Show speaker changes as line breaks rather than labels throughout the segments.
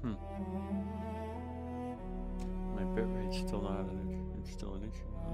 My bitrate's still not an issue. It's still an issue, huh?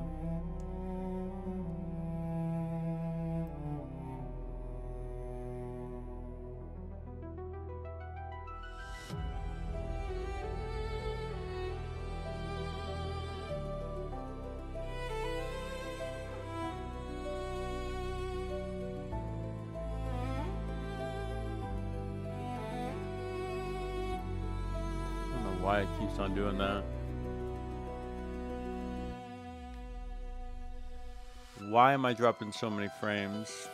I don't know why it keeps on doing that. Why am I dropping so many frames?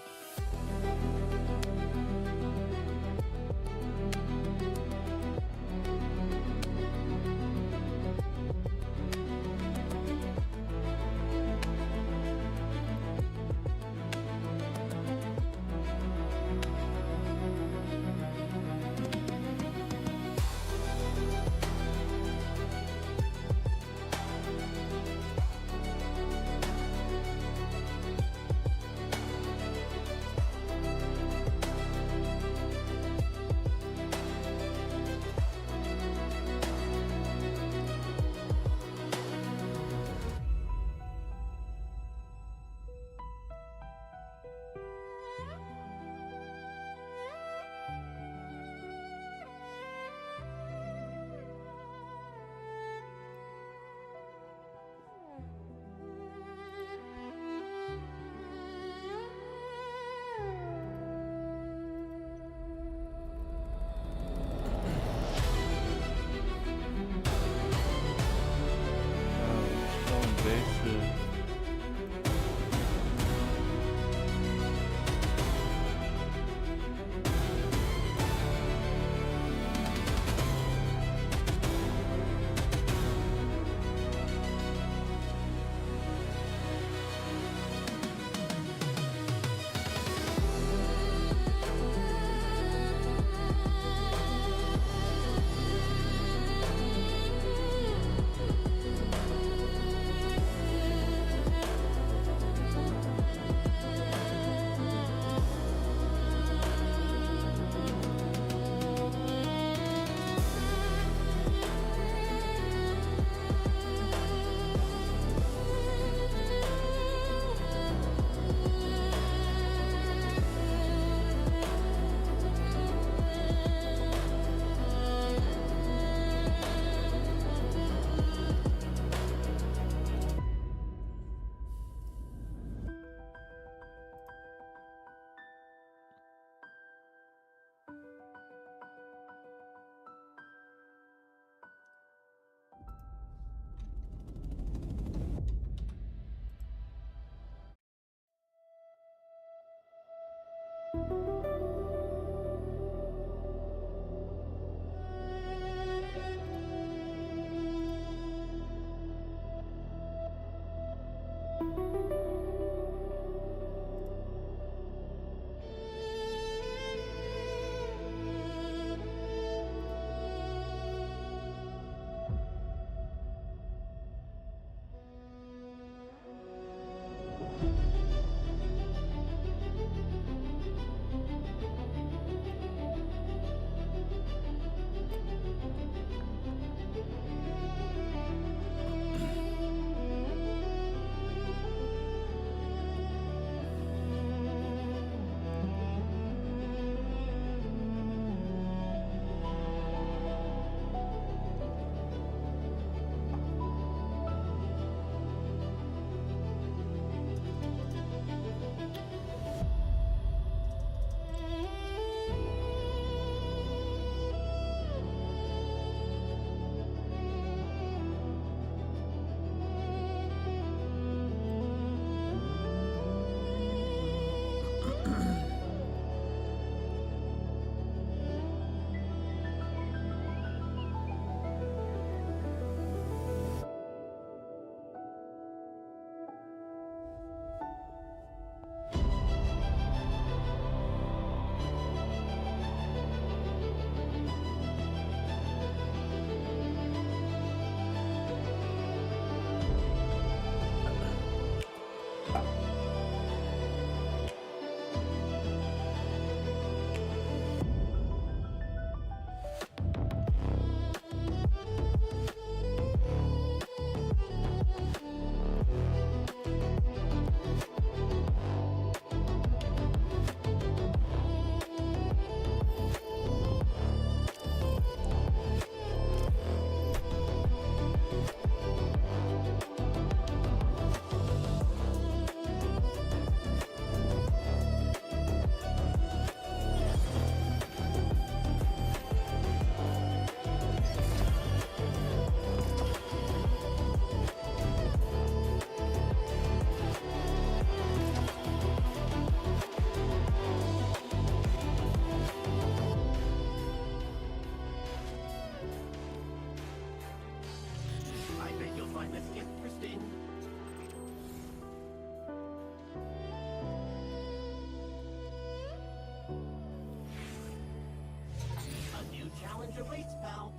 Hold your weights, pal.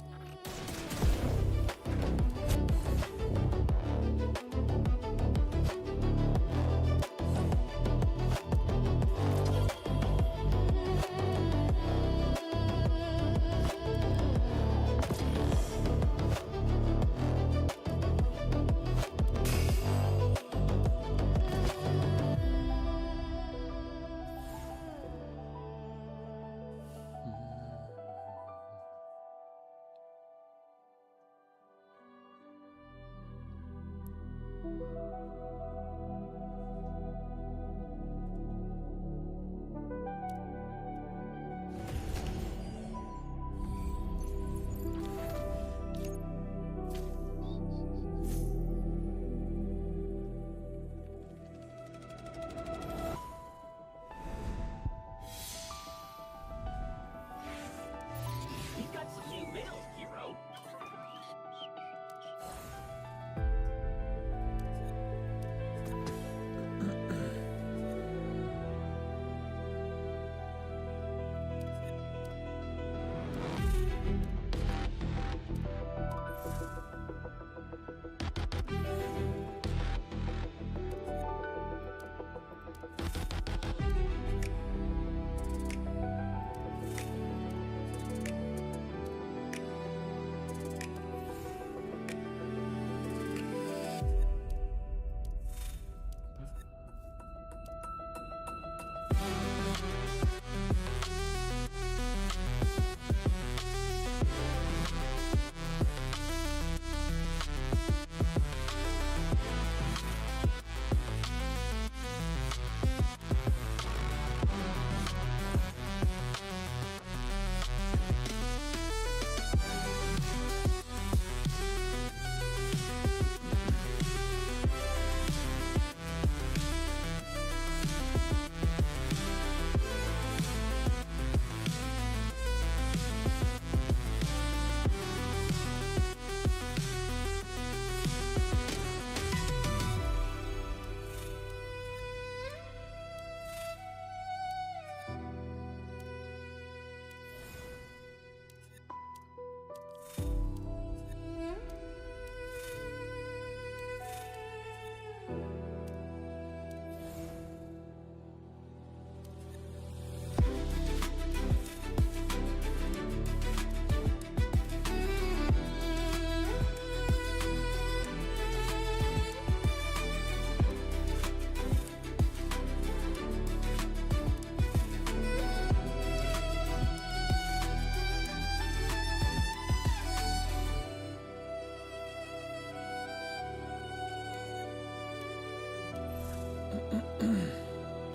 You've got some new mail, hero.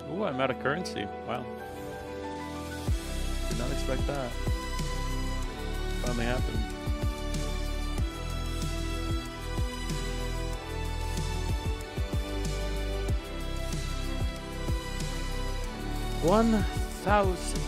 Ooh, I'm out of currency. Wow. Did not expect that. Finally happened. $1,000.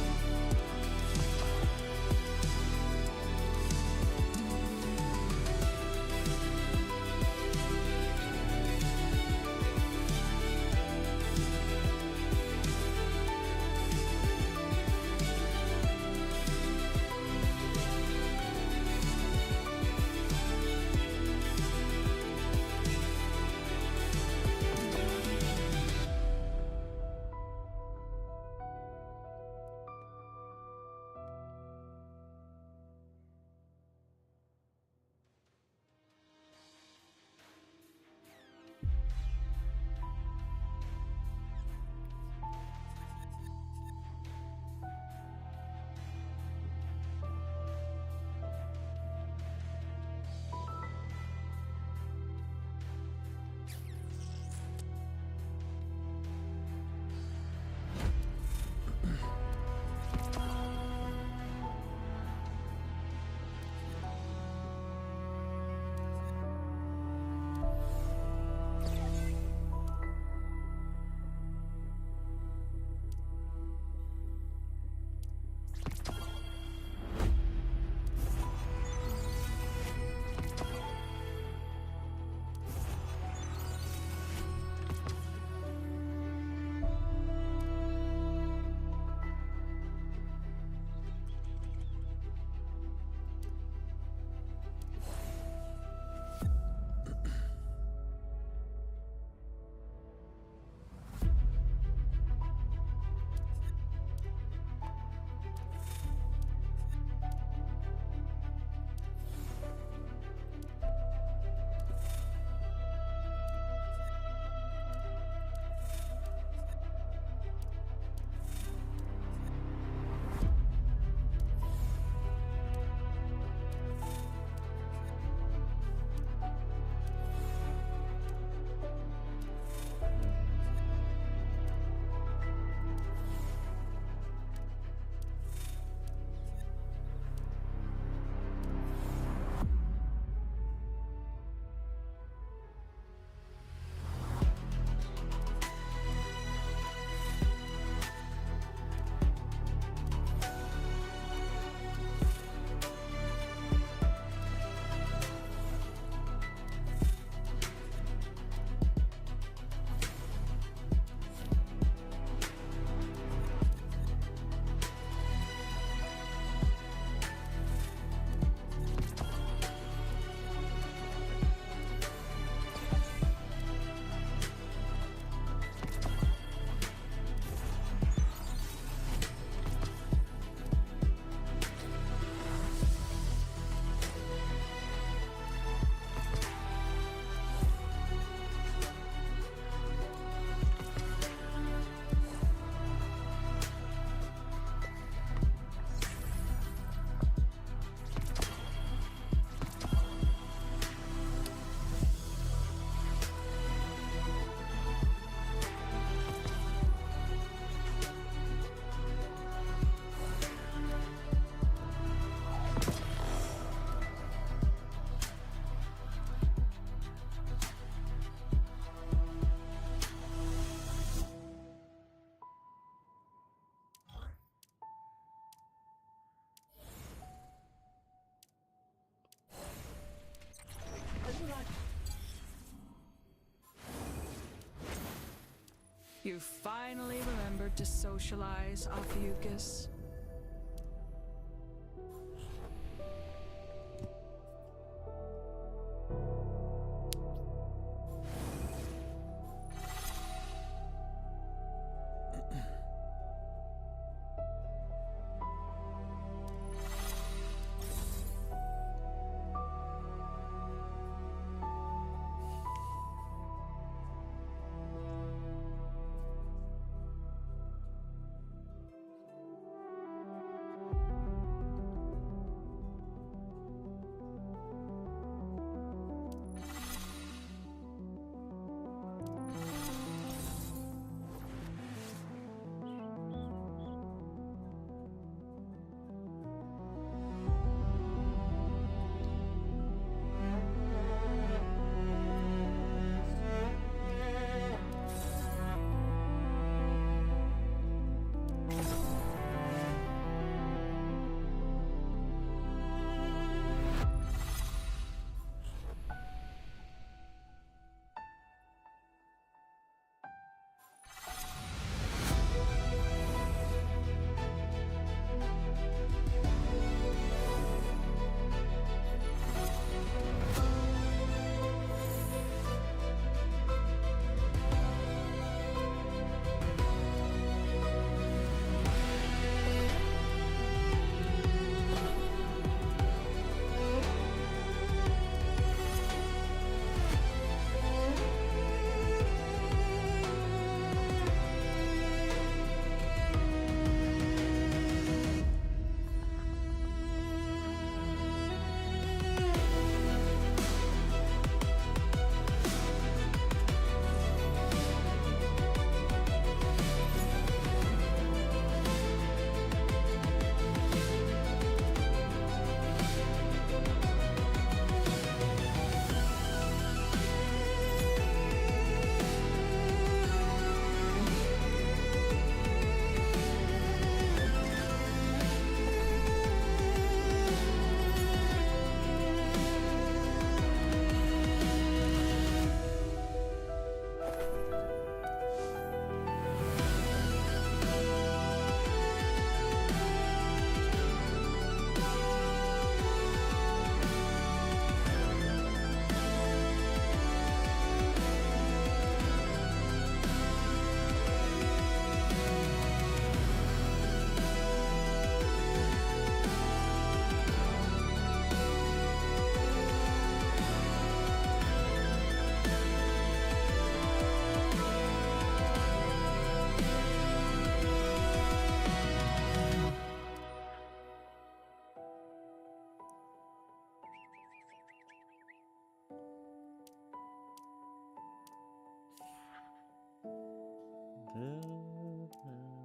You finally remembered to socialize, Ophiuchus.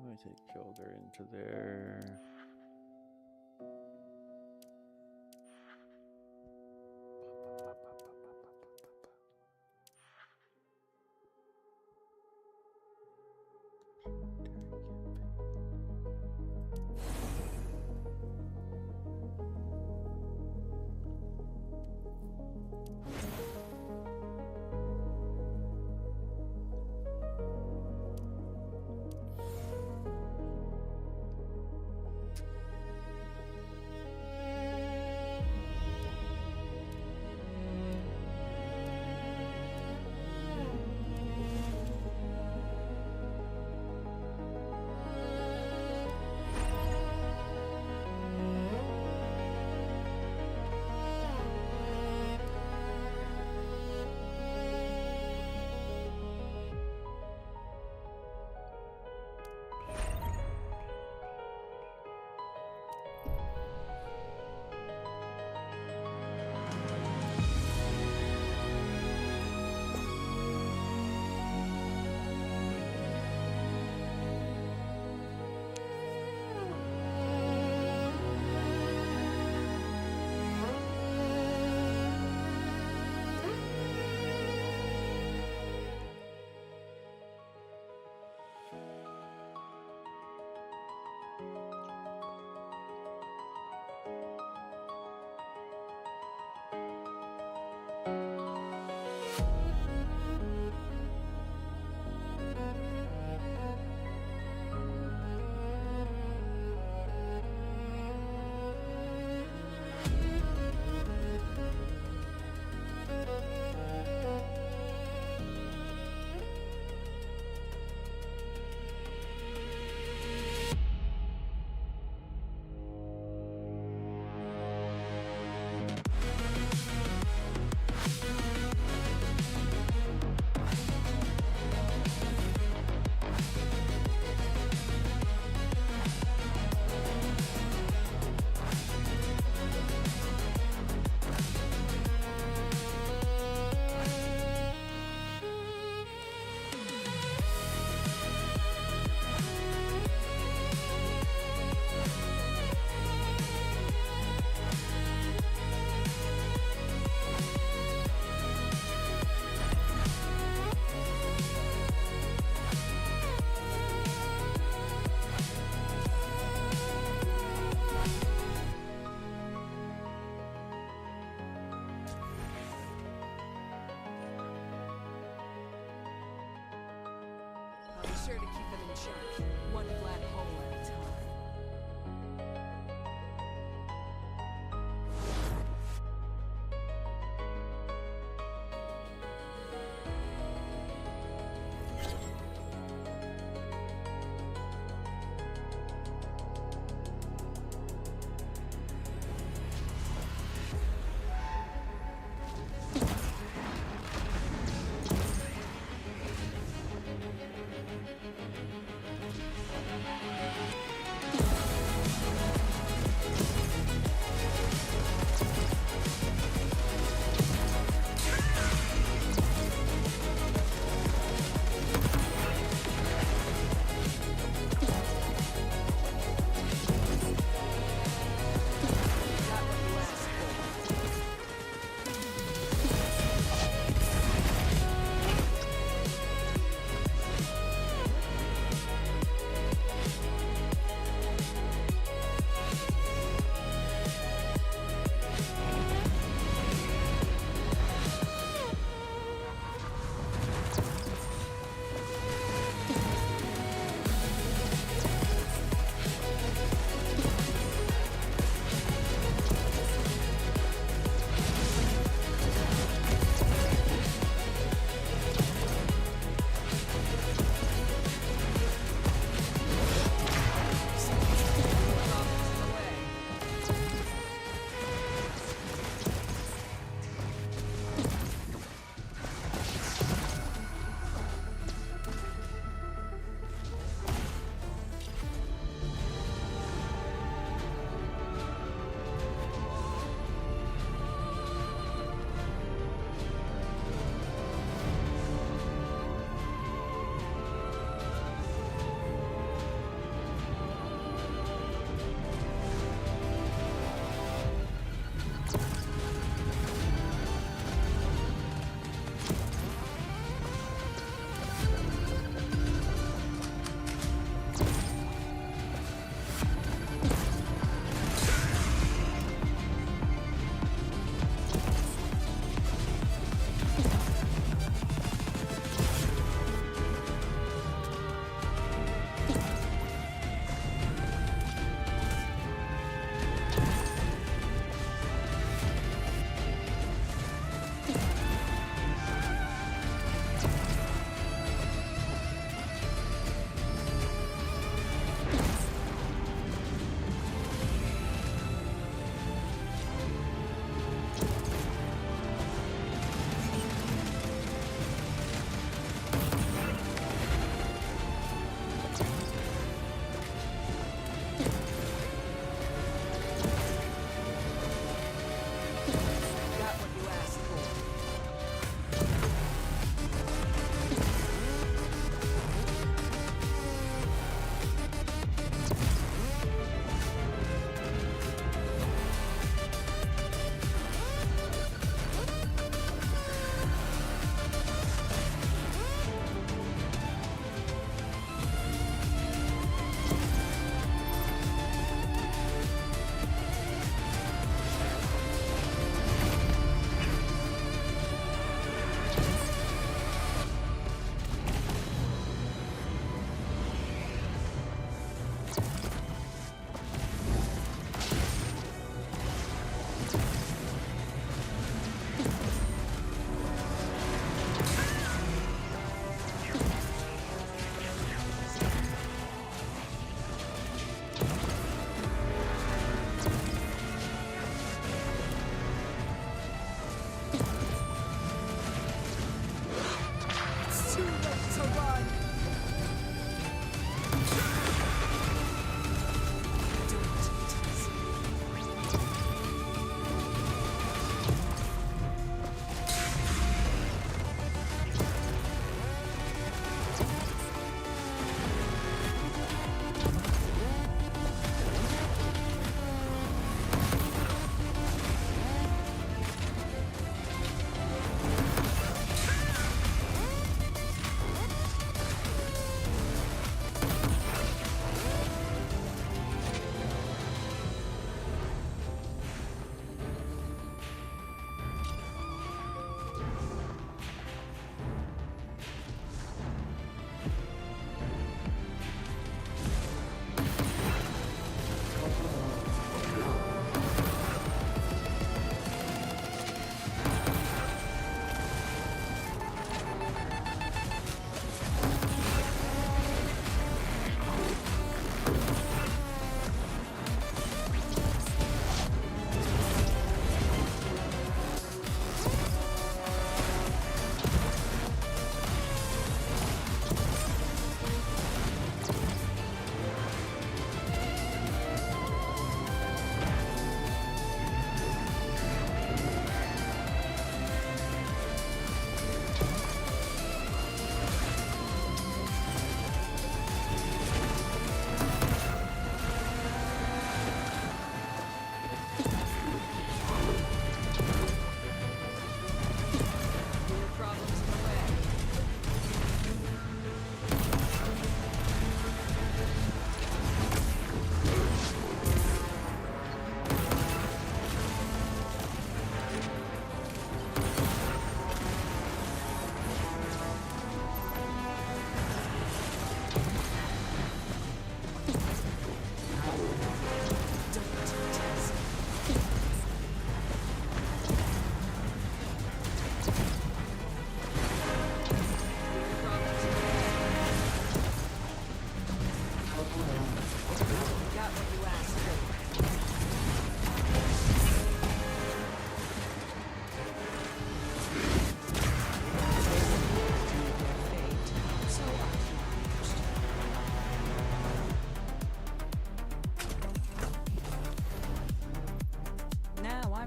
Mythic Kabr into there.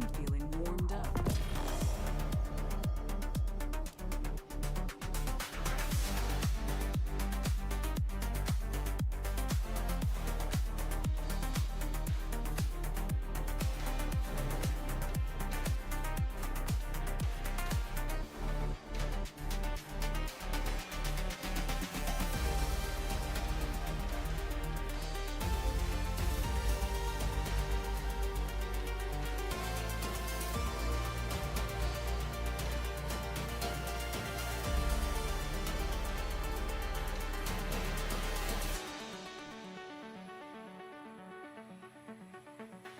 feeling warmed up.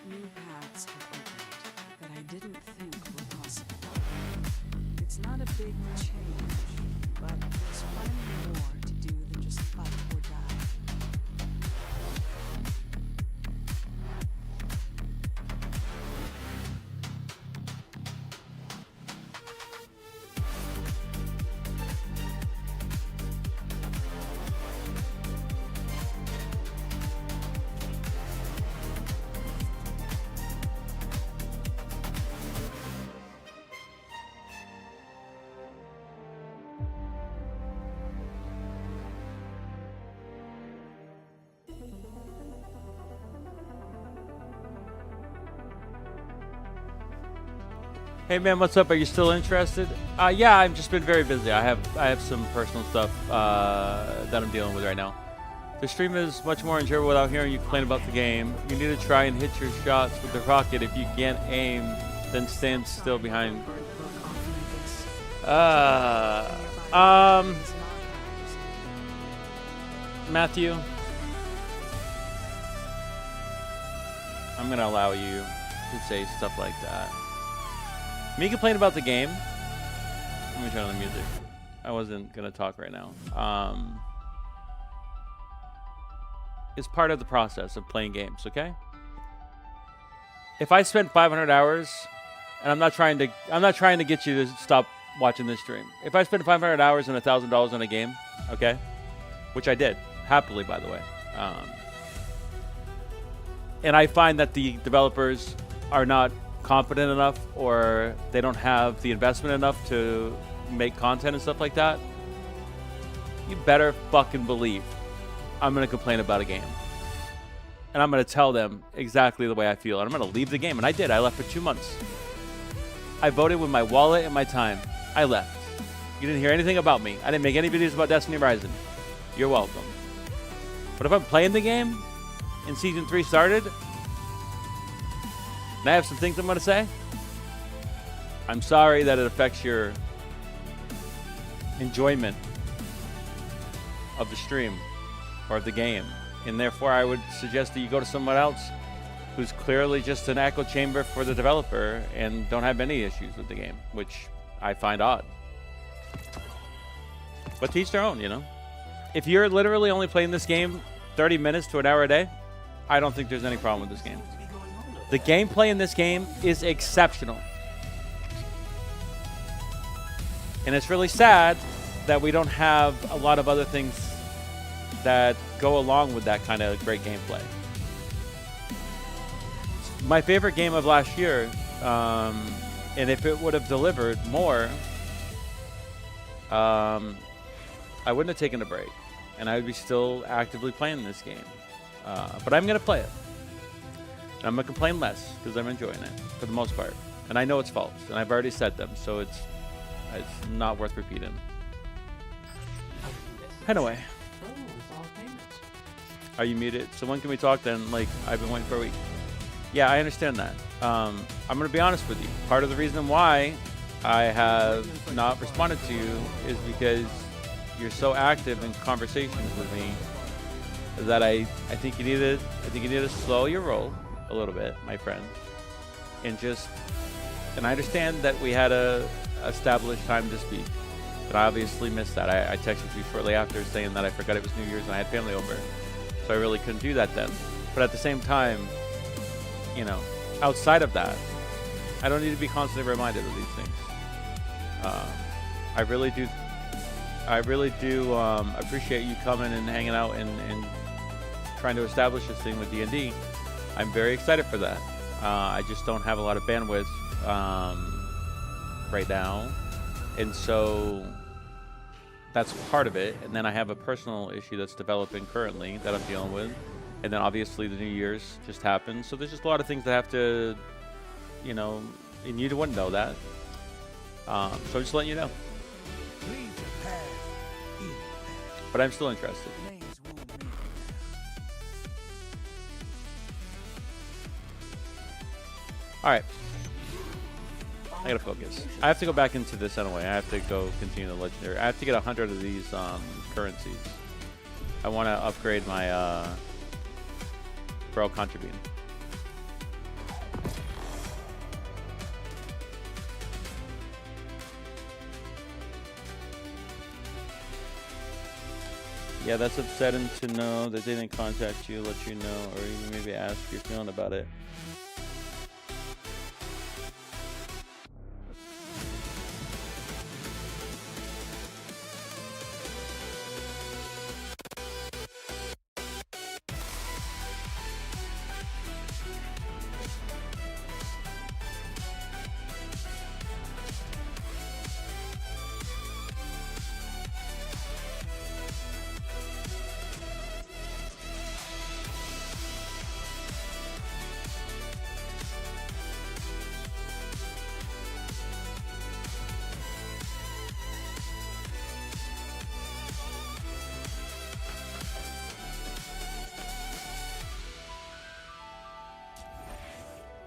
New paths have opened that I didn't think were possible. It's not a big change, but there's finally more to do than just fight or die.
Hey man, what's up? Are you still interested? Yeah, I've just been very busy. I have some personal stuff that I'm dealing with right now. The stream is much more enjoyable without hearing you complain about the game. You need to try and hit your shots with the rocket. If you can't aim, then stand still behind. Matthew, I'm gonna allow you to say stuff like that. Me complain about the game. Let me turn on the music. I wasn't gonna talk right now. It's part of the process of playing games, okay? If I spend 500 hours, and I'm not trying to get you to stop watching this stream. If I spend 500 hours and $1,000 on a game, okay, which I did happily, by the way, and I find that the developers are not competent enough, or they don't have the investment enough to make content and stuff like that, you better fucking believe I'm gonna complain about a game. And I'm gonna tell them exactly the way I feel. And I'm gonna leave the game. And I did. I left for 2 months. I voted with my wallet and my time. I left. You didn't hear anything about me. I didn't make any videos about Destiny Horizon. You're welcome. But if I'm playing the game and Season 3 started, and I have some things I'm going to say, I'm sorry that it affects your enjoyment of the stream or of the game. And therefore, I would suggest that you go to someone else who's clearly just an echo chamber for the developer and don't have any issues with the game, which I find odd. But to each their own, you know? If you're literally only playing this game 30 minutes to an hour a day, I don't think there's any problem with this game. The gameplay in this game is exceptional. And it's really sad that we don't have a lot of other things that go along with that kind of great gameplay. My favorite game of last year, and if it would have delivered more, I wouldn't have taken a break. And I would be still actively playing this game. But I'm going to play it. And I'm going to complain less because I'm enjoying it for the most part. And I know it's faults, and I've already said them, so it's not worth repeating. Anyway. Are you muted? So when can we talk then? Like, I've been waiting for a week. Yeah, I understand that. I'm going to be honest with you. Part of the reason why I have not responded to you is because you're so active in conversations with me that I think you need to slow your roll a little bit, my friend, and I understand that we had a established time to speak, but I obviously missed that. I texted you shortly after saying that I forgot it was New Year's and I had family over, so I really couldn't do that then. But at the same time, you know, outside of that, I don't need to be constantly reminded of these things. I really do appreciate you coming and hanging out and trying to establish this thing with D&D. I'm very excited for that. I just don't have a lot of bandwidth right now, and so that's part of it. And then I have a personal issue that's developing currently that I'm dealing with, and then obviously the New Year's just happened. So there's just a lot of things that have to, you know, and you wouldn't know that. So just letting you know. But I'm still interested. Alright. I gotta focus. I have to go back into this anyway. I have to go continue the legendary. I have to get 100 of these currencies. I want to upgrade my Braille Contrabine. Yeah, that's upsetting to know that they didn't contact you, let you know, or even maybe ask your feeling about it.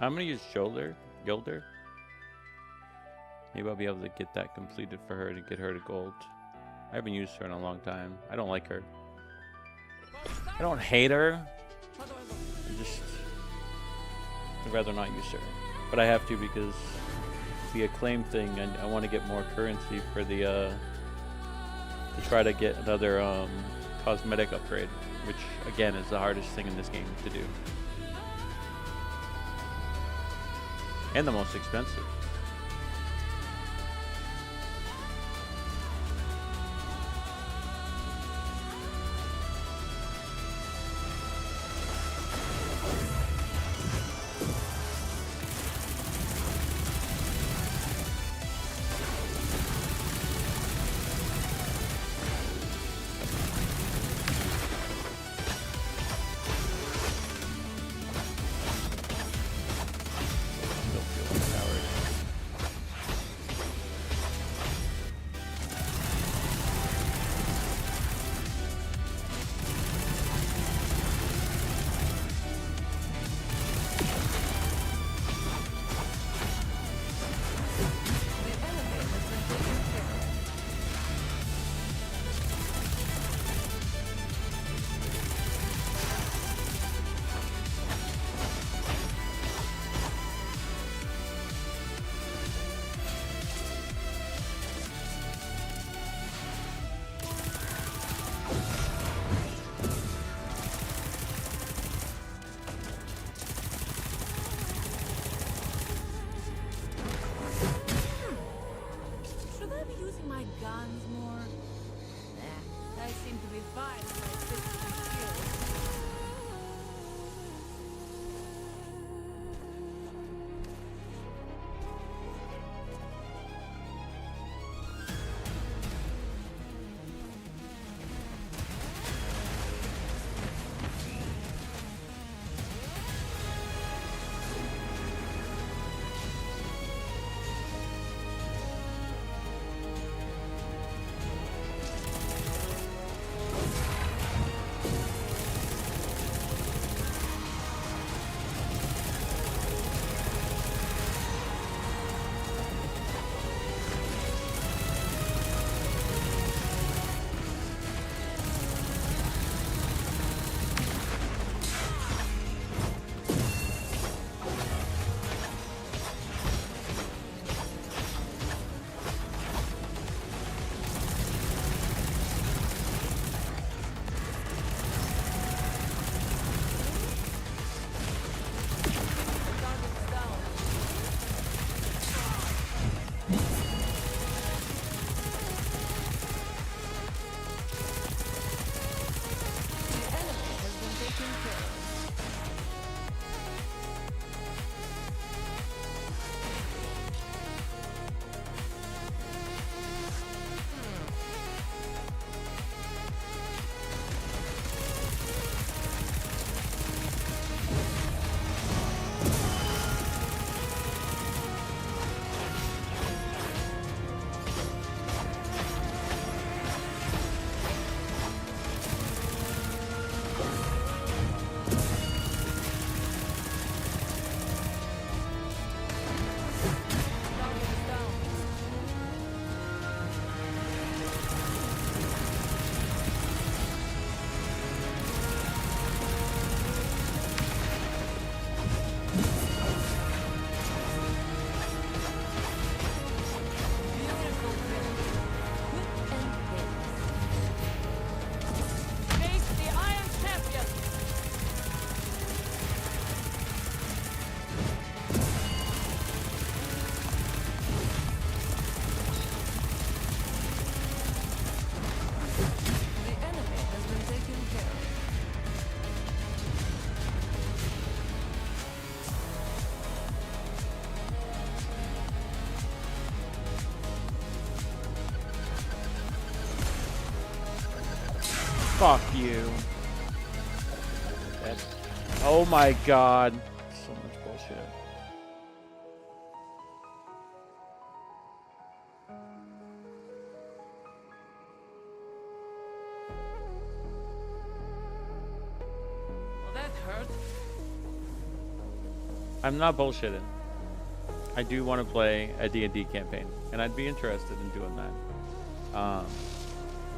I'm gonna use Gilder. Maybe I'll be able to get that completed for her to get her to gold. I haven't used her in a long time. I don't like her. I don't hate her. I'd rather not use her. But I have to because the acclaim thing, I want to get more currency for the to try to get another cosmetic upgrade, which again is the hardest thing in this game to do. And the most expensive. Still feel empowered. Fuck you. That's, oh my god. So much bullshit.
Well, that hurt.
I'm not bullshitting. I do want to play a D&D campaign, and I'd be interested in doing that.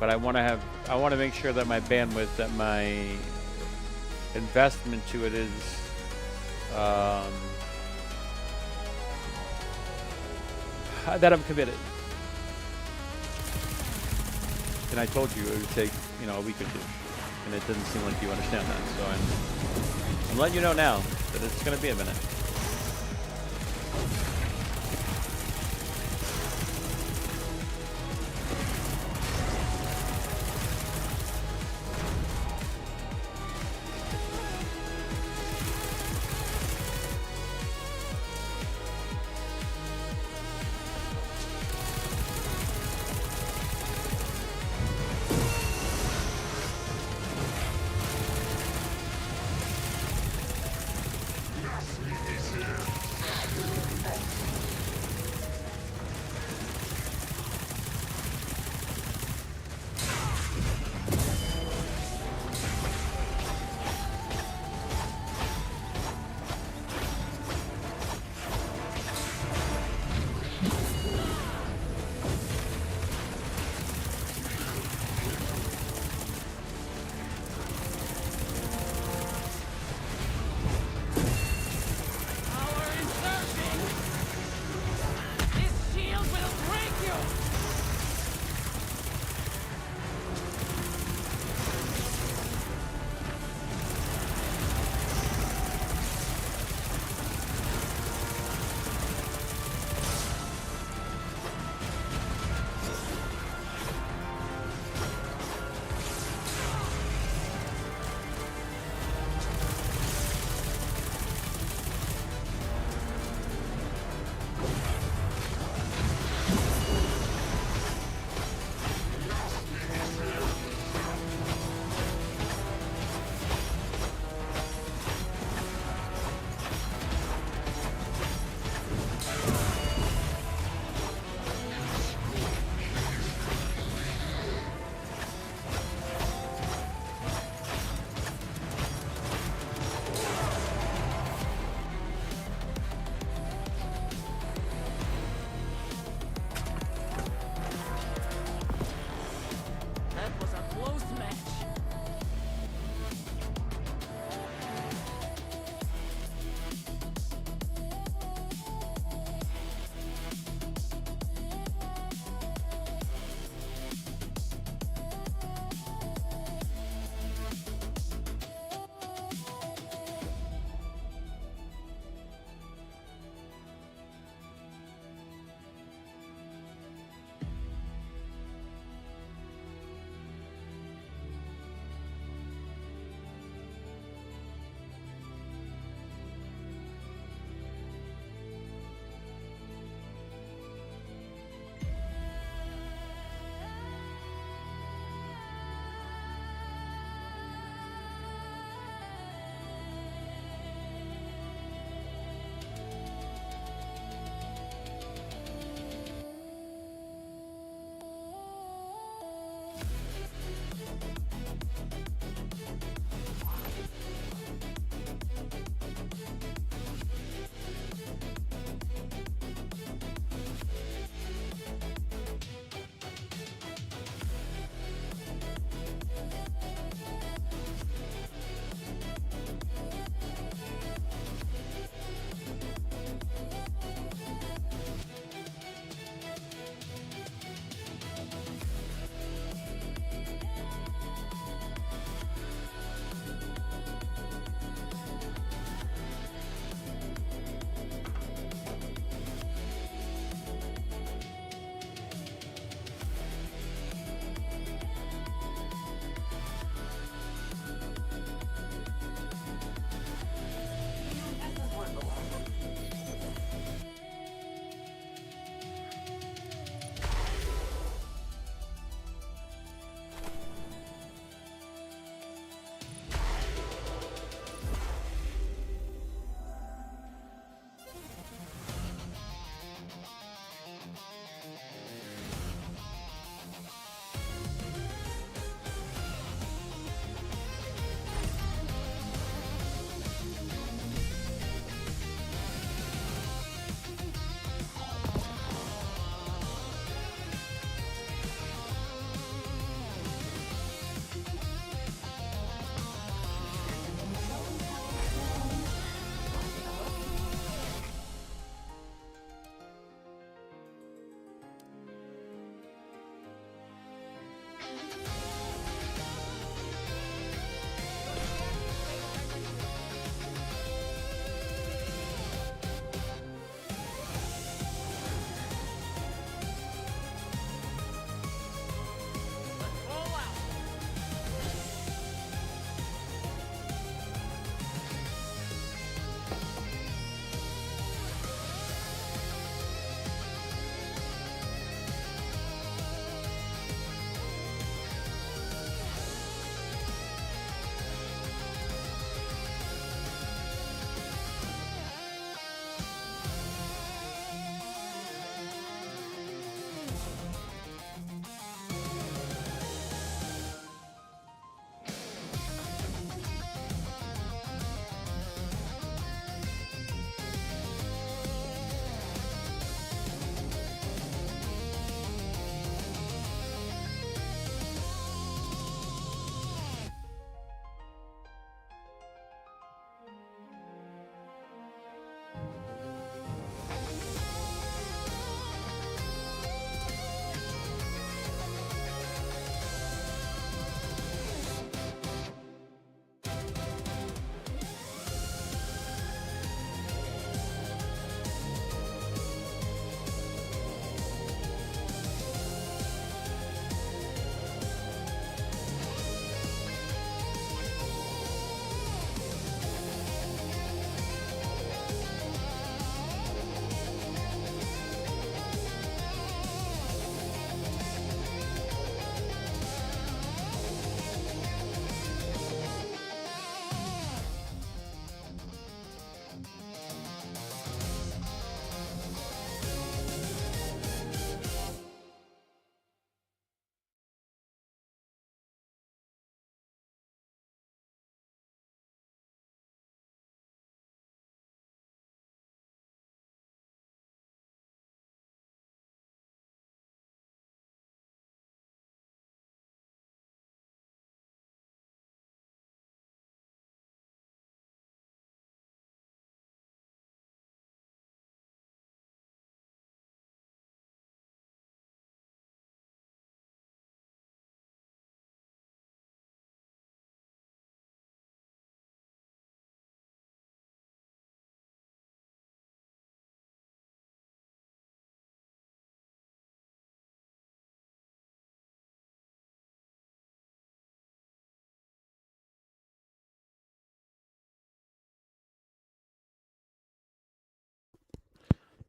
But I want to make sure that my bandwidth, that my investment to it is that I'm committed. And I told you it would take, you know, a week or two, and it doesn't seem like you understand that. So I'm letting you know now that it's going to be a minute.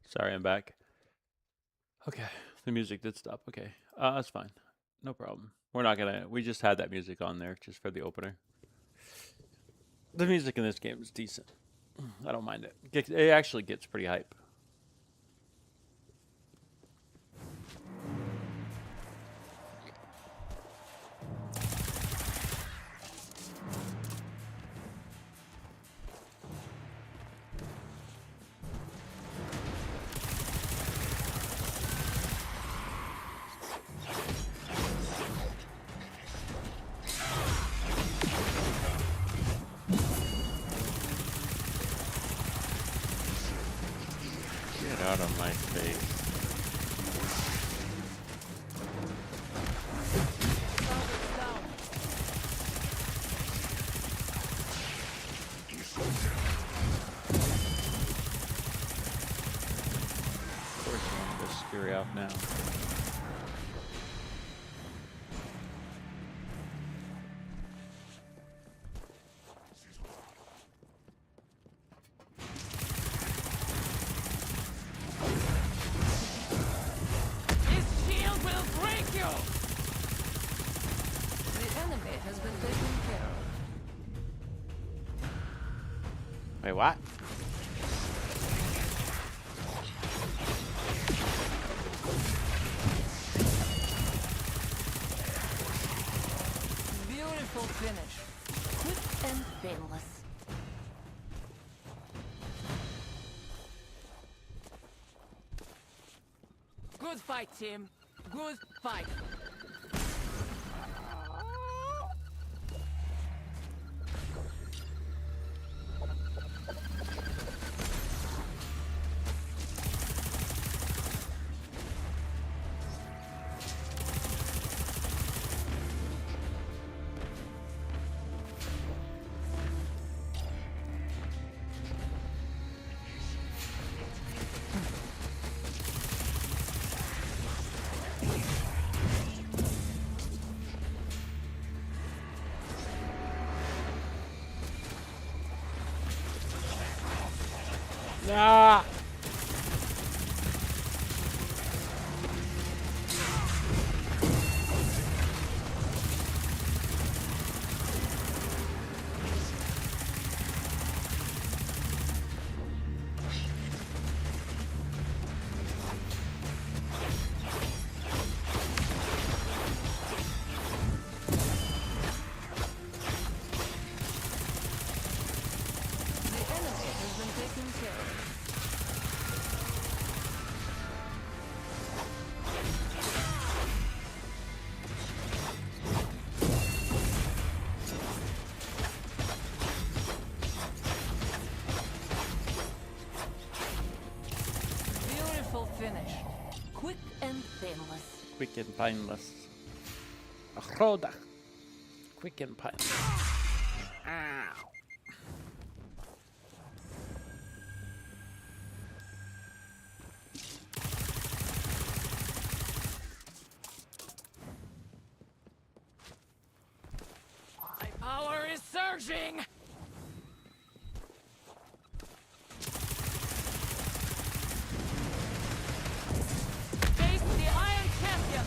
Sorry, I'm back. Okay, the music did stop. Okay, that's fine. No problem. We're not gonna. We just had that music on there just for the opener. The music in this game is decent. I don't mind it. It actually gets pretty hype. Get out of my face. Of course you want to go scurry off now.
This shield will break you! The enemy has been taken care of.
Wait, what?
Beautiful finish. Quick and painless. Good fight, team. Good fight.
Ah!
The enemy has been taken care of. Beautiful finish. Quick and painless.
Quick and painless. A Crota. Quick and painless. Ow.
My power is surging! Face the Iron Champion!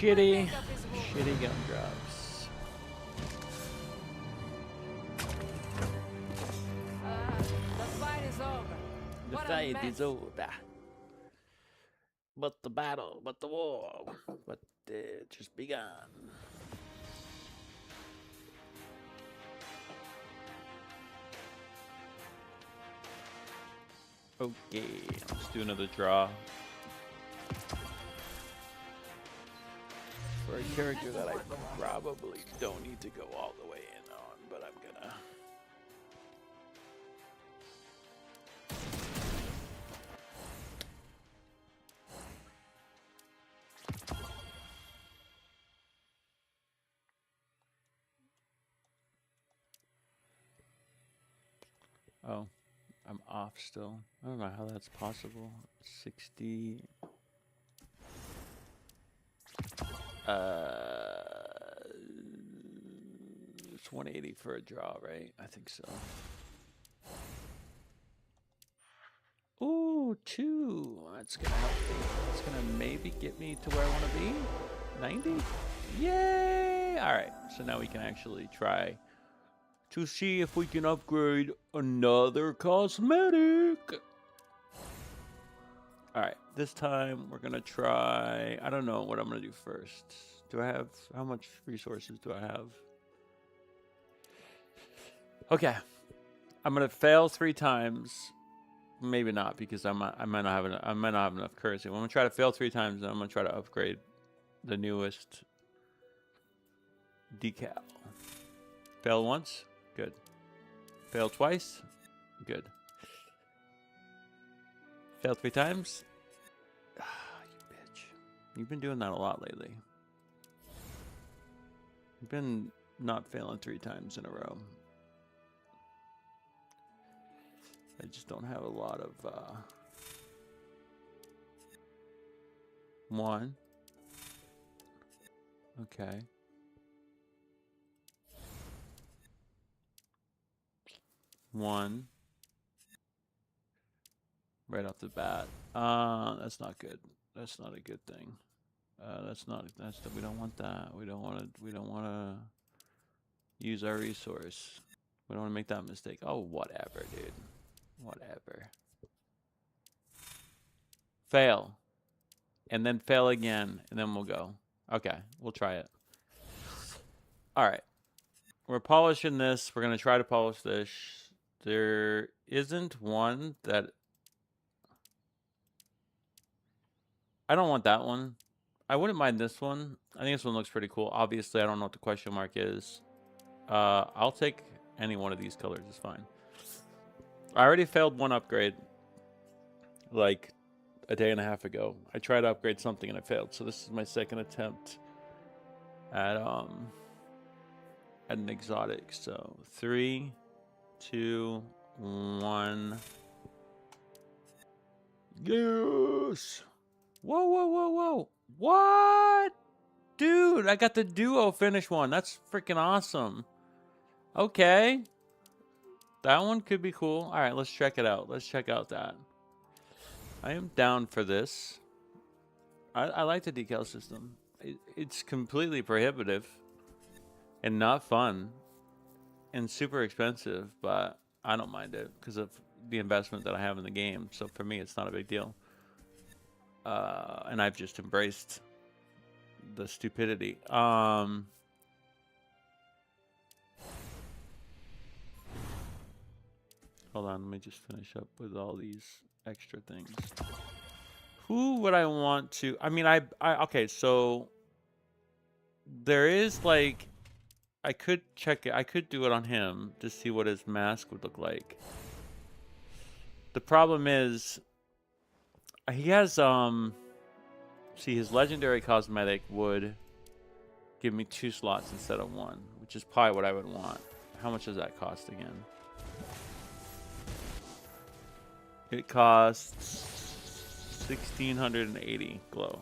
shitty gumdrops.
The fight is over.
The
What a
fight
mess.
is over. But the battle, but the war, but just begun. Okay, let's do another draw. For a character that I probably don't need to go all the way in on, but I'm gonna. Oh, I'm off still. I don't know how that's possible. 60. 180 for a draw, right? I think so. Ooh, 2. That's gonna help me. That's gonna maybe get me to where I want to be. 90? Yay! All right, so now we can actually try to see if we can upgrade another cosmetic. All right, this time we're gonna try. I don't know what I'm gonna do first. Do I have how much resources do I have? Okay, I'm gonna fail 3 times. Maybe not because I might not have enough currency. I'm gonna try to fail 3 times, and I'm gonna try to upgrade the newest decal. Fail once, good. Fail twice, good. Fail 3 times. Ah, you bitch. You've been doing that a lot lately. You've been not failing 3 times in a row. I just don't have a lot of 1. Okay. 1. Right off the bat. That's not good. That's not a good thing. We don't want that. We don't want to use our resource. We don't want to make that mistake. Oh, whatever, dude. Whatever. Fail. And then fail again, and then we'll go. Okay, we'll try it. All right. We're polishing this. We're going to try to polish this. There isn't one that... I don't want that one. I wouldn't mind this one. I think this one looks pretty cool. Obviously, I don't know what the question mark is. I'll take any one of these colors. It's fine. I already failed 1 upgrade like a day and a half ago. I tried to upgrade something and I failed. So this is my 2nd attempt at an exotic. So 3, 2, 1. Yes. Whoa, whoa, whoa, whoa. What? Dude, I got the duo finish one. That's freaking awesome. Okay. That one could be cool. All right, let's check it out. Let's check out that. I am down for this. I like the decal system. It's completely prohibitive and not fun and super expensive, but I don't mind it because of the investment that I have in the game. So for me, it's not a big deal. And I've just embraced the stupidity. Hold on, let me just finish up with all these extra things. Who would I want to... I mean, okay, so... There is, like... I could check it. I could do it on him to see what his mask would look like. The problem is... He has, See, his legendary cosmetic would give me 2 slots instead of 1, which is probably what I would want. How much does that cost again? It costs 1,680 glow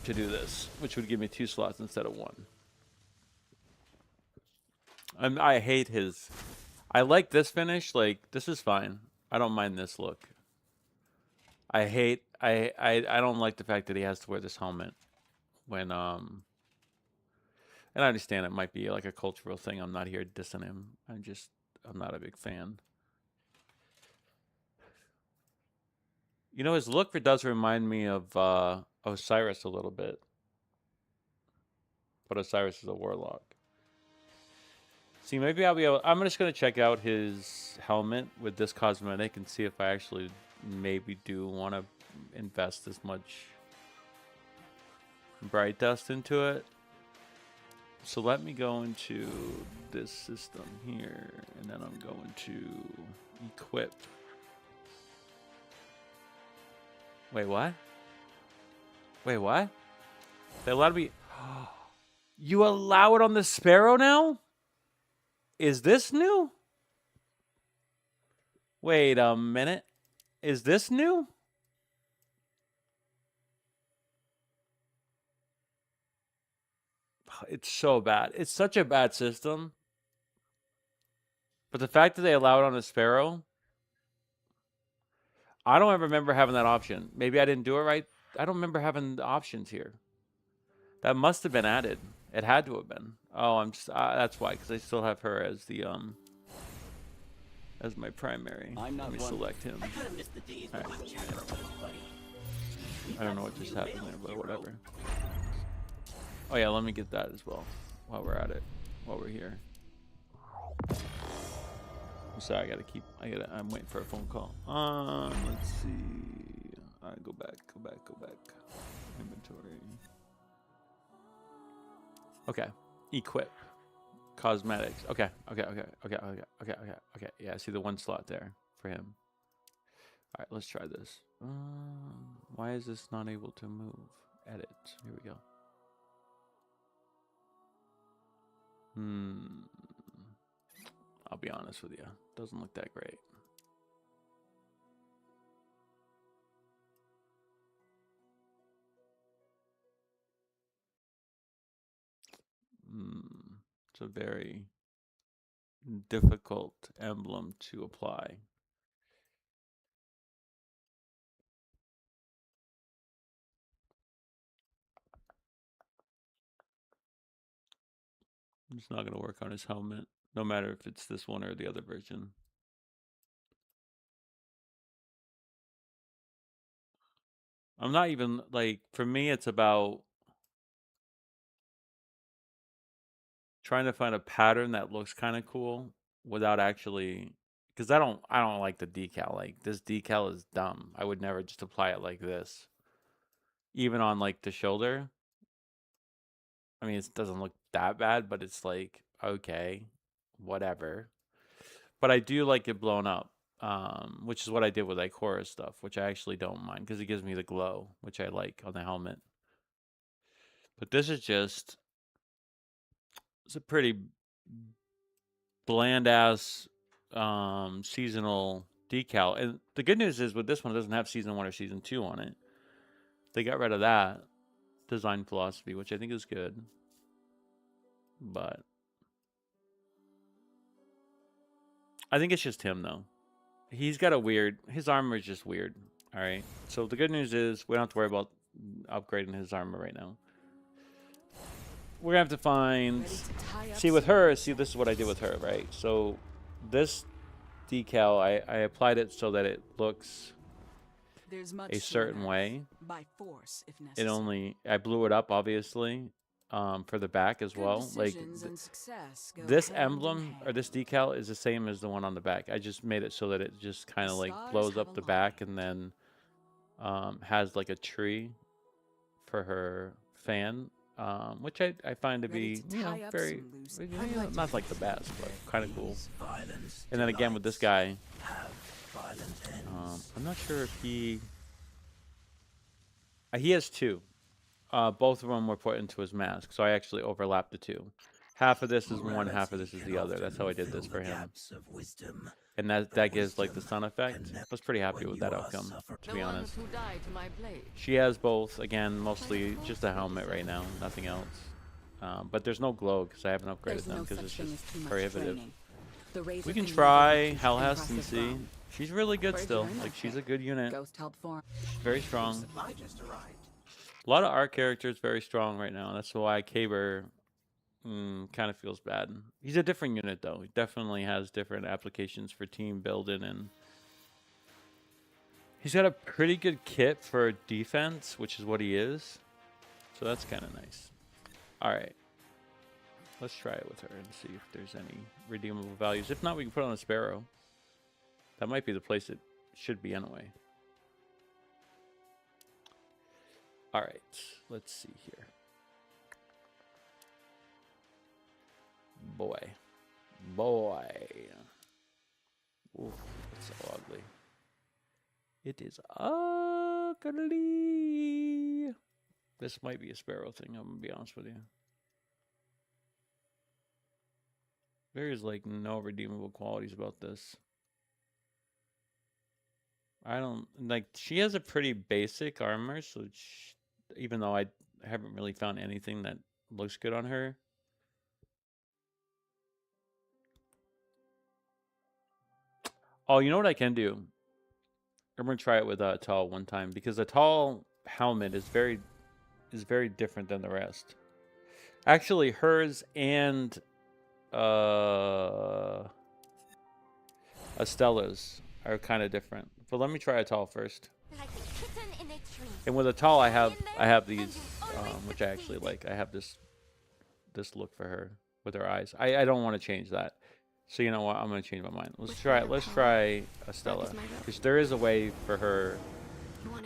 to do this, which would give me 2 slots instead of 1. I hate his... I like this finish. Like, this is fine. I don't mind this look. I don't like the fact that he has to wear this helmet when and I understand it might be like a cultural thing. I'm not here dissing him. I'm not a big fan. You know, his look does remind me of Osiris a little bit. But Osiris is a warlock. See, maybe I'll be able... I'm just going to check out his helmet with this cosmetic and see if I actually maybe do want to invest this much bright dust into it. So let me go into this system here, and then I'm going to equip. Wait, what? Wait, what? They allowed me... You allow it on the Sparrow now? Is this new? Wait a minute. Is this new? It's so bad. It's such a bad system. But the fact that they allow it on a Sparrow, I don't ever remember having that option. Maybe I didn't do it right. I don't remember having the options here. That must have been added. It had to have been. Oh, I'm just, that's why, because I still have her as the as my primary.
I'm not
Let me
one.
select him.
I kind of missed the days when I was chatting with my buddy.
I don't know what just happened there, but whatever. Oh yeah, let me get that as well while we're at it. While we're here. I'm sorry, I'm waiting for a phone call. Let's see. Alright, go back. Inventory. Okay. Equip. Cosmetics. Okay. Yeah, I see the one slot there for him. Alright, let's try this. Why is this not able to move? Edit. Here we go. I'll be honest with you. Doesn't look that great. It's a very difficult emblem to apply. It's not going to work on his helmet, no matter if it's this one or the other version. I'm not even, like, for me, it's about trying to find a pattern that looks kind of cool without actually, because I don't like the decal. Like, this decal is dumb. I would never just apply it like this. Even on, like, the shoulder. I mean, it doesn't look that bad, but it's like, okay, whatever. But I do like it blown up, which is what I did with Ikora stuff, which I actually don't mind because it gives me the glow, which I like on the helmet. But this is just, it's a pretty bland-ass seasonal decal. And the good news is with this one, it doesn't have Season 1 or Season 2 on it. They got rid of that design philosophy, which I think is good. But I think it's just him, though. He's got a weird... His armor is just weird. All right. So the good news is we don't have to worry about upgrading his armor right now. We're going to have to find... See, with her... See, this is what I did with her, right? So this decal, I applied it so that it looks a certain way.
By force, if
It
necessary.
only... I blew it up, obviously, for the back as well. Like, this emblem or this decal is the same as the one on the back. I just made it so that it just kind of like blows up the back and then has like a tree for her fan, which I find to be, you know, very, not like the best, but kind of cool. And then again with this guy, I'm not sure if he has two. Both of them were put into his mask, so I actually overlapped the two. Half of this is one, half of this is the other. That's how I did this for him. And that gives like the sun effect. I was pretty happy with that outcome, to be honest. She has both. Again, mostly just a helmet right now, nothing else. But there's no glow because I haven't upgraded them because it's just prohibitive. We can try Hellhest and see. She's really good
Where'd you
still.
learn that
Like, she's a
trick?
good unit.
Ghost help form.
Very strong.
Supply just arrived.
A lot of our characters very strong right now. That's why Kabr kind of feels bad. He's a different unit though. He definitely has different applications for team building, and he's got a pretty good kit for defense, which is what he is. So that's kind of nice. All right. Let's try it with her and see if there's any redeemable values. If not, we can put on a Sparrow. That might be the place it should be anyway. All right, let's see here. Boy. Ooh, it's so ugly. It is ugly. This might be a Sparrow thing, I'm gonna be honest with you. There is like no redeemable qualities about this. I don't like. She has a pretty basic armor, so even though I haven't really found anything that looks good on her. Oh, you know what I can do? I'm gonna try it with Atal one time, because Atal helmet is very different than the rest. Actually, hers and Estella's are kind of different. But let me try Atal first.
Like a kitten in a tree.
And with Atal, I have these, which I actually like. I have this look for her with her eyes. I don't want to change that. So you know what? I'm gonna change my mind. Let's try Estella, because there is a way for her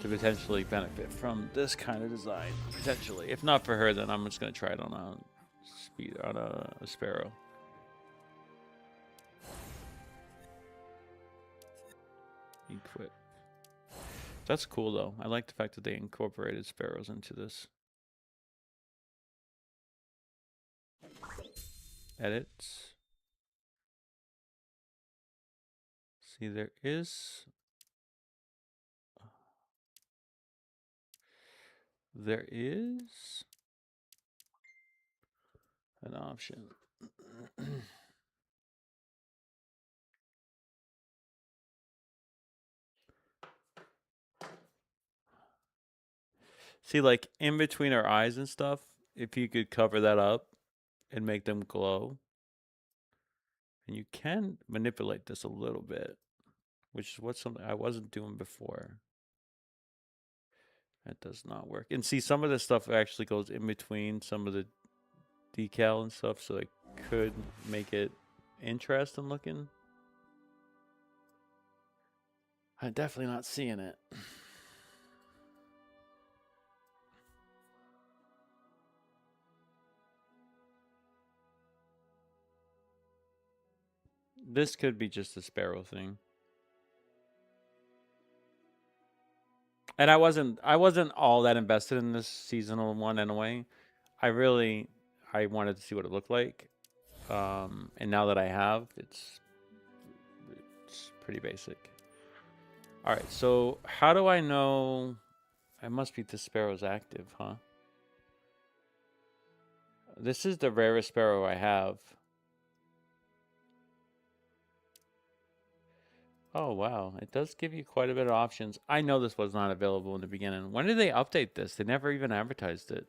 to potentially benefit from this kind of design. Potentially, if not for her, then I'm just gonna try it on a Sparrow. Equip. That's cool though. I like the fact that they incorporated Sparrows into this. Edits. See, there is an option. See, like in between her eyes and stuff, if you could cover that up and make them glow. And you can manipulate this a little bit, which is something I wasn't doing before. That does not work. And see, some of this stuff actually goes in between some of the decal and stuff, so it could make it interesting looking. I'm definitely not seeing it. This could be just a Sparrow thing. And I wasn't all that invested in this seasonal one anyway. I wanted to see what it looked like. And now that I have, it's pretty basic. All right, so how do I know? It must be the Sparrow's active, huh? This is the rarest Sparrow I have. Oh, wow. It does give you quite a bit of options. I know this was not available in the beginning. When did they update this? They never even advertised it.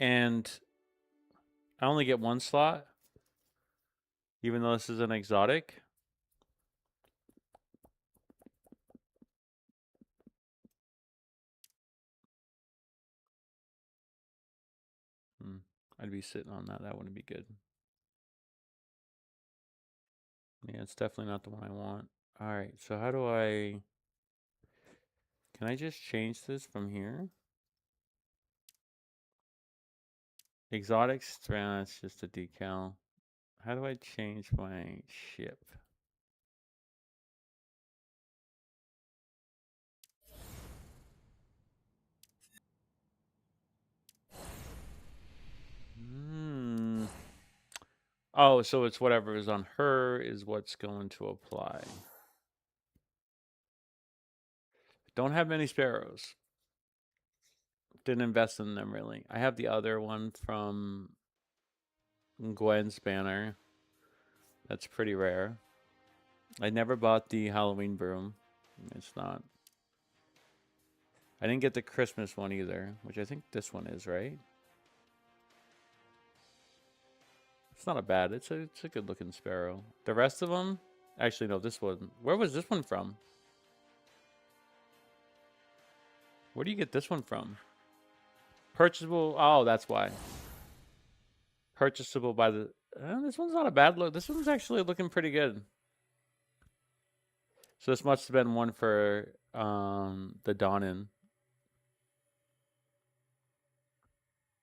And I only get one slot, even though this is an exotic. I'd be sitting on that. That wouldn't be good. Yeah, it's definitely not the one I want. All right, so how do I... Can I just change this from here? Exotics, that's just a decal. How do I change my ship? Oh, so it's whatever is on her is what's going to apply. Don't have many Sparrows. Didn't invest in them really. I have the other one from Gwen's banner. That's pretty rare. I never bought the Halloween broom. It's not. I didn't get the Christmas one either, which I think this one is, right? It's not a bad. It's a good looking sparrow. The rest of them, actually no, this one. Where was this one from? Where do you get this one from? Purchasable. Oh, that's why. Purchasable by the. This one's not a bad look. This one's actually looking pretty good. So this must have been one for the Dawnin.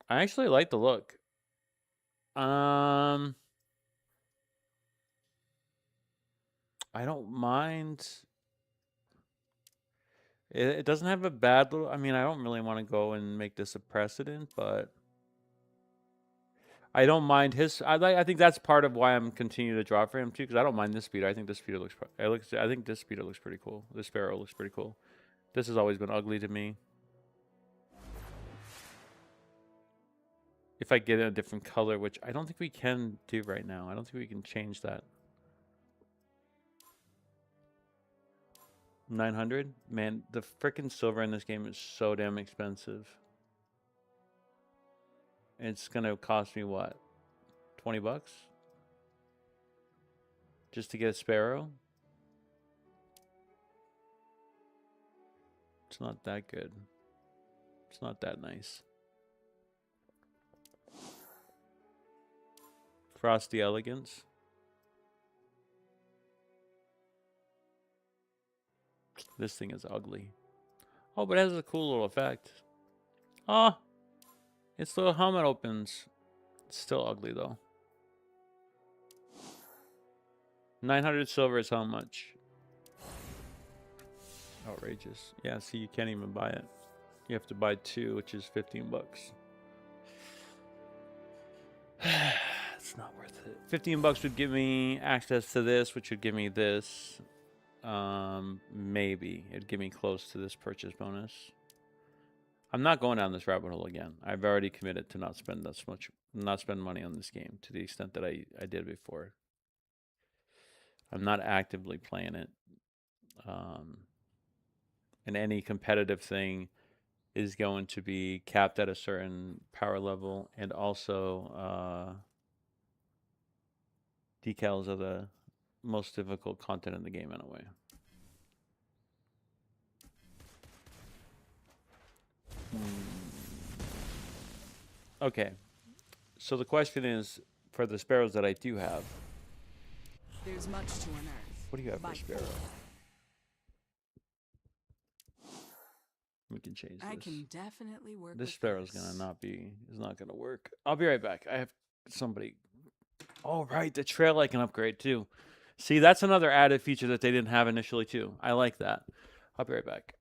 I actually like the look. I don't mind. It doesn't have a bad little. I mean, I don't really want to go and make this a precedent, but I don't mind his. I think that's part of why I'm continuing to draw for him too, because I don't mind this speeder. I think this speeder looks. I think this speeder looks pretty cool. This sparrow looks pretty cool. This has always been ugly to me. If I get a different color, which I don't think we can do right now. I don't think we can change that. 900? Man, the frickin' silver in this game is so damn expensive. It's gonna cost me what? 20 bucks? Just to get a sparrow? It's not that good. It's not that nice. Frosty Elegance. This thing is ugly. Oh, but it has a cool little effect. Oh, its little helmet opens. It's still ugly though. 900 silver is how much? Outrageous. Yeah, see, you can't even buy it. You have to buy 2, which is 15 bucks. It's not worth it. 15 bucks would give me access to this, which would give me this. Maybe it'd give me close to this purchase bonus. I'm not going down this rabbit hole again. I've already committed to not spend money on this game to the extent that I did before. I'm not actively playing it. And any competitive thing is going to be capped at a certain power level, and also decals are the most difficult content in the game anyway. Okay, so the question is, for the sparrows that I do have,
There's much to unearth.
what do you have for
By
sparrow?
four.
We can change this.
I can definitely work
This
with
sparrow's
this.
is not gonna work. I'll be right back. I have somebody. Oh, right, the trail I can upgrade too. See, that's another added feature that they didn't have initially too. I like that. I'll be right back.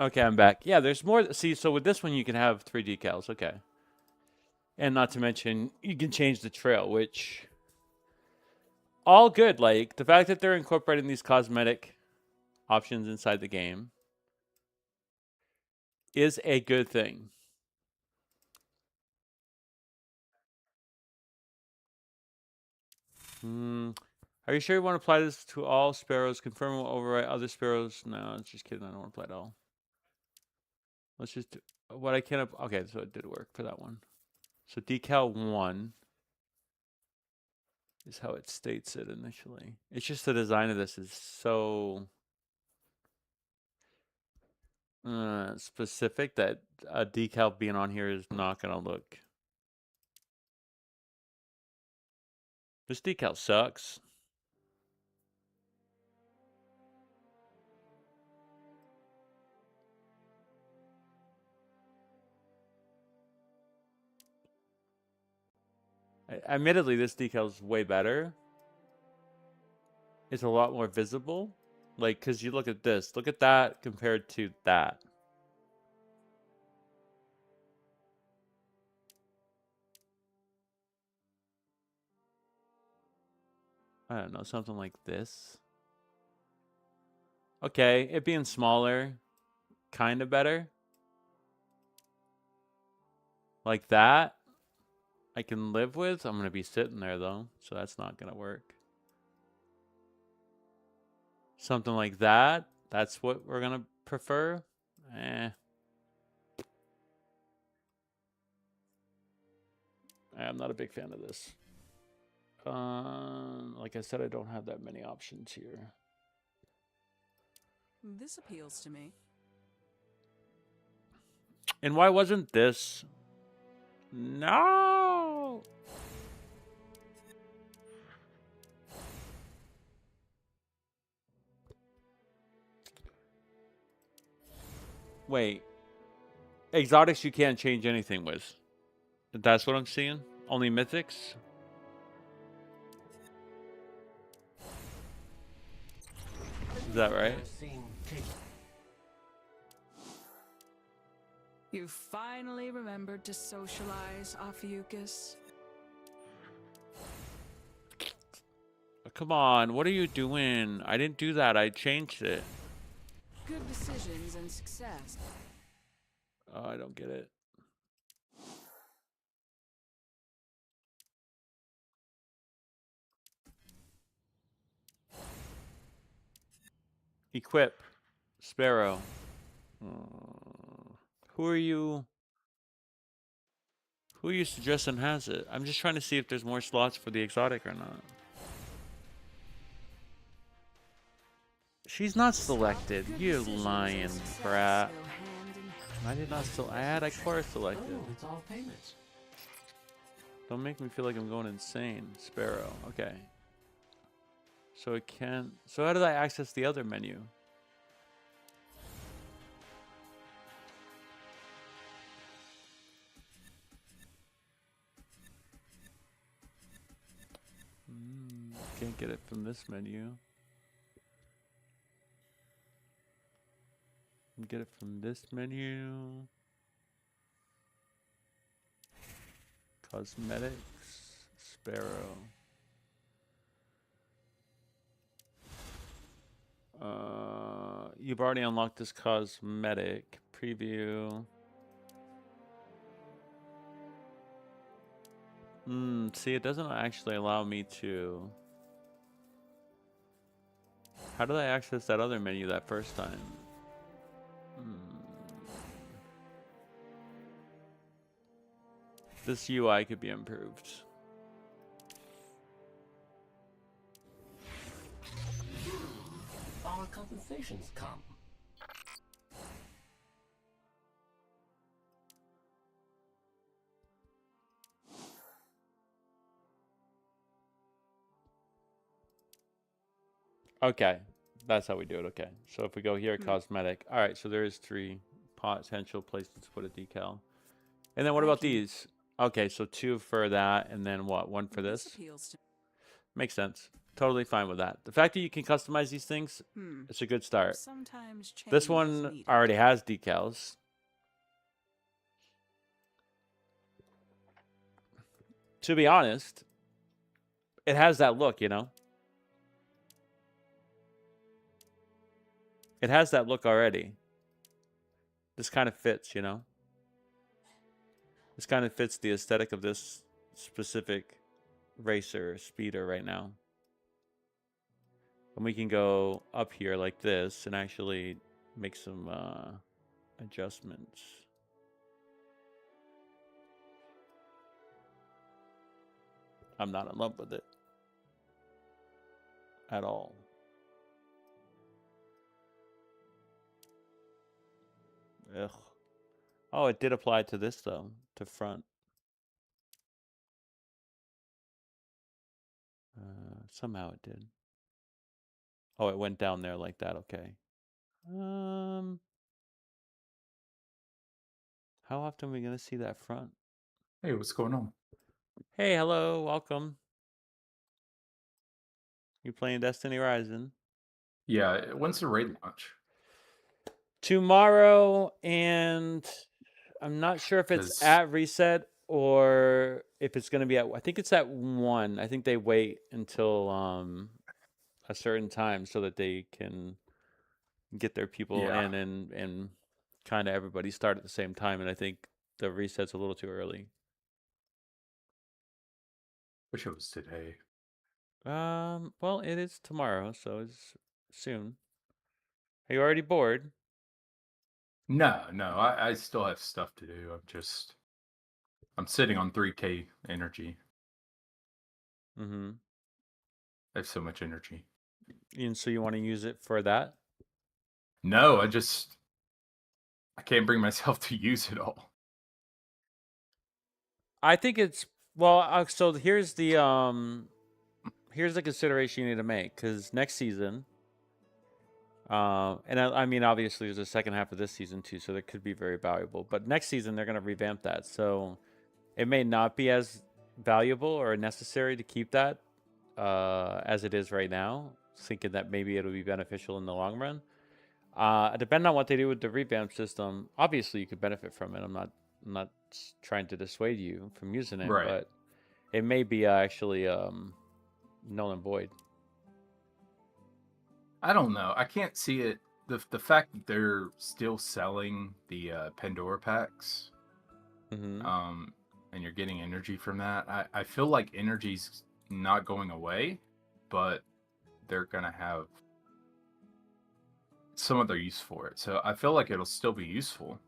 Okay, I'm back. Yeah, there's more. See, so with this one, you can have 3 decals. Okay. And not to mention, you can change the trail, which... all good. Like, the fact that they're incorporating these cosmetic options inside the game is a good thing. Are you sure you want to apply this to all sparrows? Confirm will overwrite other sparrows. No, it's just kidding. I don't want to apply it all. Let's just do what I can. Okay, so it did work for that one. So decal 1 is how it states it initially. It's just the design of this is so specific that a decal being on here is not going to look. This decal sucks. Admittedly, this decal is way better. It's a lot more visible. Like, because you look at this. Look at that compared to that. I don't know, something like this. Okay, it being smaller, kind of better. Like that, I can live with. I'm going to be sitting there, though, so that's not going to work. Something like that, that's what we're going to prefer. I'm not a big fan of this. Like I said, I don't have that many options here.
This appeals to me.
And why wasn't this? No! Wait. Exotics you can't change anything with. That's what I'm seeing? Only mythics? Is that right?
You finally remembered to socialize, Ophiuchus.
Come on, what are you doing? I didn't do that, I changed it.
Good decisions and success.
Oh, I don't get it. Equip. Sparrow. Who are you? Who are you suggesting has it? I'm just trying to see if there's more slots for the exotic or not. She's not selected. You lying brat. I did not I had Ikora selected.
Oh, it's all payments.
Don't make me feel like I'm going insane. Sparrow. Okay. So it can. So how did I access the other menu? Can't get it from this menu. Get it from this menu. Cosmetics. Sparrow. You've already unlocked this cosmetic. Preview. See, it doesn't actually allow me to... How did I access that other menu that first time? This UI could be improved.
Our compensations come.
Okay, that's how we do it. Okay, so if we go here, cosmetic. All right, so there is 3 potential places to put a decal. And then what about these? Okay, so 2 for that, and then what? 1 for this?
Appeals to
Makes sense. Totally fine with that. The fact that you can customize these things, it's a good start.
Sometimes change
This
is
one
needed.
already has decals. To be honest, it has that look, you know? It has that look already. This kind of fits, you know? This kind of fits the aesthetic of this specific racer speeder right now. And we can go up here like this and actually make some adjustments. I'm not in love with it at all. Ugh. Oh, it did apply to this though, to front. Somehow it did. Oh, it went down there like that. Okay. How often are we gonna see that front?
Hey, what's going on?
Hey, hello, welcome. You playing Destiny Rising?
Yeah, when's the raid launch?
Tomorrow, and I'm not sure if it's
'Cause-
at reset or if it's gonna be at. I think it's at 1. I think they wait until a certain time so that they can get their people
Yeah.
in and kind of everybody start at the same time. And I think the reset's a little too early.
Wish it was today.
Well, it is tomorrow, so it's soon. Are you already bored?
No, I still have stuff to do. I'm sitting on 3K energy.
Mm-hmm.
I have so much energy.
And so you want to use it for that?
No, I can't bring myself to use it all.
I think it's well. So here's the consideration you need to make, because next season, and I mean obviously there's a second half of this season too, so that could be very valuable. But next season they're gonna revamp that, so it may not be as valuable or necessary to keep that as it is right now. Thinking that maybe it'll be beneficial in the long run. Depending on what they do with the revamp system, obviously you could benefit from it. I'm not trying to dissuade you from using it,
Right.
but it may be actually null and void.
I don't know. I can't see it. The fact that they're still selling the Pandora packs,
Mm-hmm.
and you're getting energy from that, I feel like energy's not going away, but they're gonna have some other use for it. So I feel like it'll still be useful,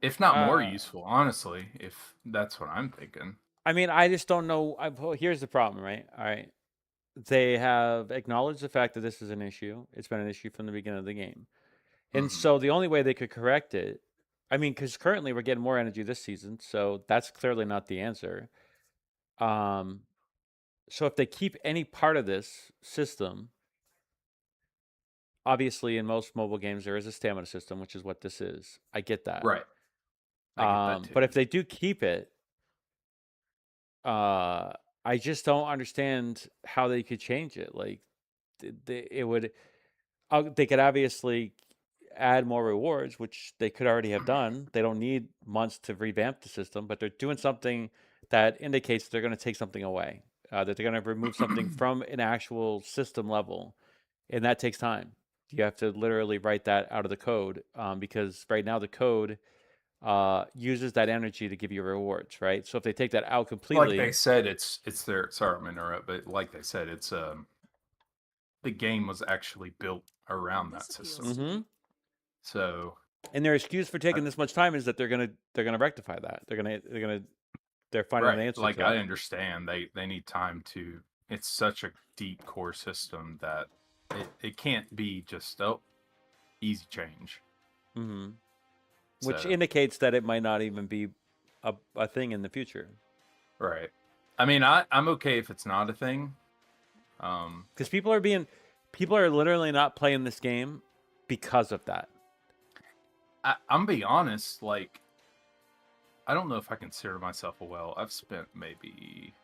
if not more useful, honestly. If that's what I'm thinking.
I mean, I just don't know. Well, here's the problem, right? All right. They have acknowledged the fact that this is an issue. It's been an issue from the beginning of the game. And so the only way they could correct it, I mean, because currently we're getting more energy this season, so that's clearly not the answer. So if they keep any part of this system, obviously in most mobile games there is a stamina system, which is what this is. I get that.
Right. I get that too.
But if they do keep it, I just don't understand how they could change it. Like, it would, they could obviously add more rewards, which they could already have done. They don't need months to revamp the system, but they're doing something that indicates they're going to take something away, that they're going to remove something from an actual system level, and that takes time. You have to literally write that out of the code, because right now the code uses that energy to give you rewards, right? So if they take that out completely,
like they said, it's their. Sorry, I'm interrupt, but like they said, it's the game was actually built around that
This appeals
system.
to me.
So
and their excuse for taking this much time is that they're gonna rectify that. They're finding an
right,
answer
like
to
I
that.
understand they need time to. It's such a deep core system that it can't be just easy change.
Mm-hmm. Which
So,
indicates that it might not even be a thing in the future.
right. I mean, I'm okay if it's not a thing.
Because people are literally not playing this game because of that.
I'm be honest, like, I don't know if I consider myself a whale. I've spent maybe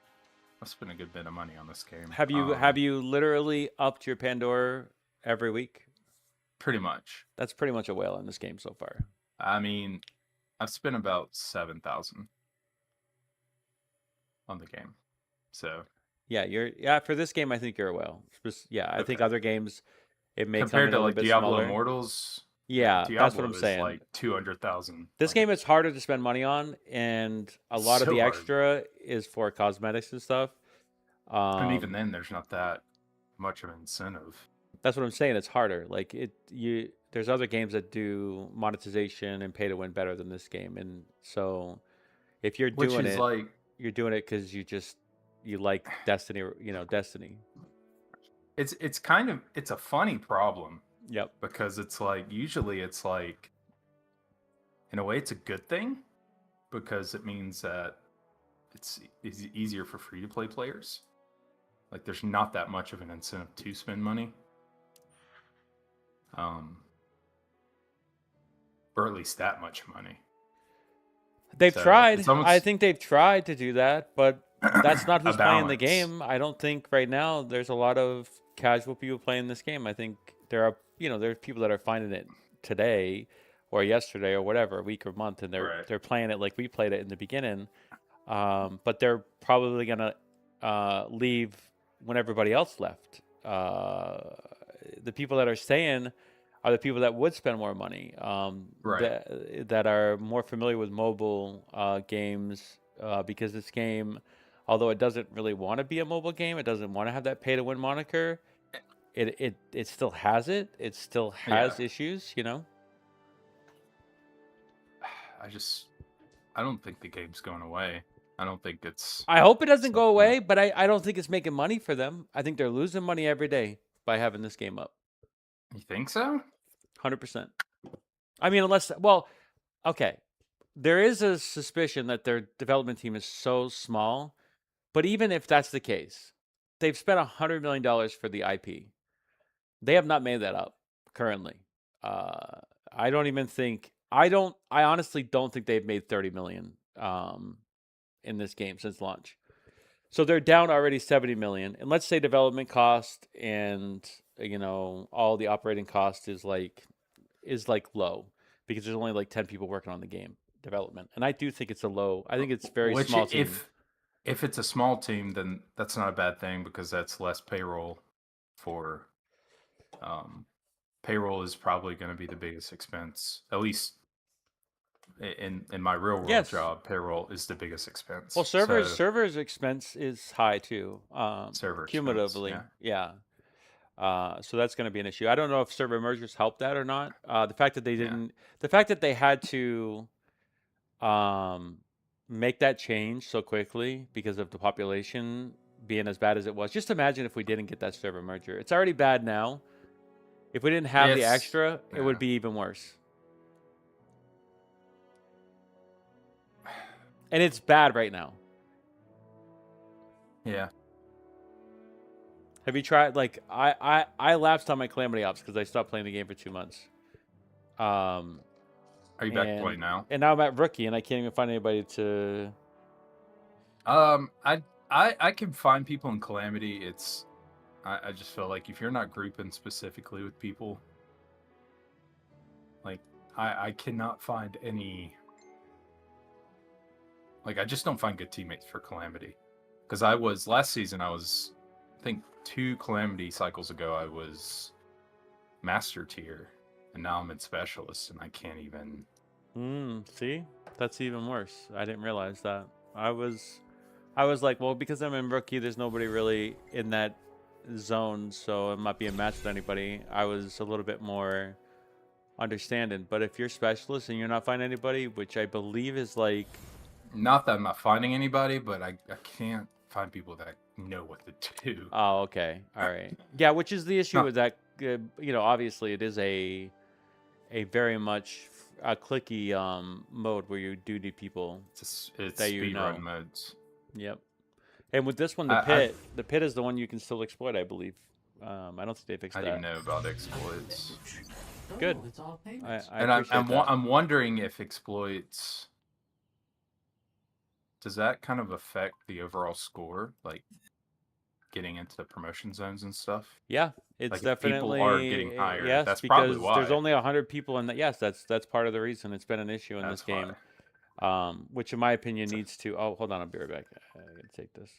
I've spent a good bit of money on this game.
Have you literally upped your Pandora every week?
Pretty much.
That's pretty much a whale in this game so far.
I mean, I've spent about 7,000 on the game. So
Yeah, for this game I think you're a whale. Yeah, I think
Okay.
other games it may come
compared
in
to
a little
like
bit
Diablo
smaller.
Immortals,
Yeah,
Diablo
that's what I'm
is
saying.
like 200,000.
This
Like,
game is harder to spend money on, and a lot of
So
the
hard.
extra is for cosmetics and stuff.
and even then, there's not that much of an incentive.
That's what I'm saying. It's harder. Like there's other games that do monetization and pay to win better than this game, and so if you're
Which
doing
is
it,
like,
you're doing it because you like Destiny, Destiny.
it's a funny problem
Yep.
because it's like usually it's like, in a way, it's a good thing because it means that it's easier for free to play players. Like there's not that much of an incentive to spend money. Or at least that much money.
They've
So,
tried.
it's almost-
I think they've tried to do that, but that's not
A
who's playing the
balance.
game. I don't think right now there's a lot of casual people playing this game. I think there are, there's people that are finding it today or yesterday or whatever, a week or month, and
Right.
they're playing it like we played it in the beginning. But they're probably gonna leave when everybody else left. The people that are staying are the people that would spend more money,
Right.
that are more familiar with mobile games, because this game, although it doesn't really want to be a mobile game, it doesn't want to have that pay to win moniker. It still has it. It still has issues,
I don't think the game's going away. I don't think it's.
I hope it doesn't go
something-
away, but I don't think it's making money for them. I think they're losing money every day by having this game up.
You think so?
100%. I mean, okay. There is a suspicion that their development team is so small, but even if that's the case, they've spent $100 million for the IP. They have not made that up currently. I honestly don't think they've made 30 million in this game since launch. So they're down already 70 million. And let's say development cost and all the operating cost is like low because there's only like 10 people working on the game development. And I do think it's I think it's very
Which,
small team.
if it's a small team, then that's not a bad thing because that's less payroll for. Payroll is probably going to be the biggest expense, at least in my real world
Yes.
job. Payroll is the biggest expense.
Well,
So,
servers expense is high too.
server expense,
Cumulatively,
yeah.
So that's going to be an issue. I don't know if server mergers helped that or not. The fact that they
Yeah.
didn't, the fact that they had to make that change so quickly because of the population being as bad as it was. Just imagine if we didn't get that server merger. It's already bad now. If we didn't have the
It's-
extra, it would
yeah.
be even worse. And it's bad right now.
Yeah.
Have you tried? Like I lapsed on my Calamity Ops because I stopped playing the game for 2 months.
Are you back
and-
playing now?
And now I'm at rookie, and I can't even find anybody to.
I can find people in Calamity. I just feel like if you're not grouping specifically with people, like I cannot find any. Like I just don't find good teammates for Calamity. Because last season I think 2 Calamity cycles ago I was master tier, and now I'm in specialist, and I can't even.
See, that's even worse. I didn't realize that. I was like, well, because I'm in rookie, there's nobody really in that zone, so I'm not being matched with anybody. I was a little bit more understanding. But if you're specialist and you're not finding anybody, which I believe is like,
Not that I'm not finding anybody, but I can't find people that know what to do.
oh, okay, all right, yeah, which is the issue
No.
with that. Obviously, it is a very much a clicky mode where you do need people.
It's
that you know.
speedrun modes.
Yep. And with this one,
I-
the pit is the one you can still exploit, I believe. I don't think they fixed
I
that.
didn't know about exploits.
Good.
Oh, it's all payments.
I
And
appreciate that.
I'm wondering if exploits does that kind of affect the overall score, like getting into the promotion zones and stuff?
Yeah, it's
Like if
definitely
people are getting higher,
yes,
that's probably
because
why.
there's only 100 people in that. Yes, that's part of the reason it's been an issue in
That's
this game. Which in my opinion needs to. Oh, hold on, I'll be right back. I gotta take this.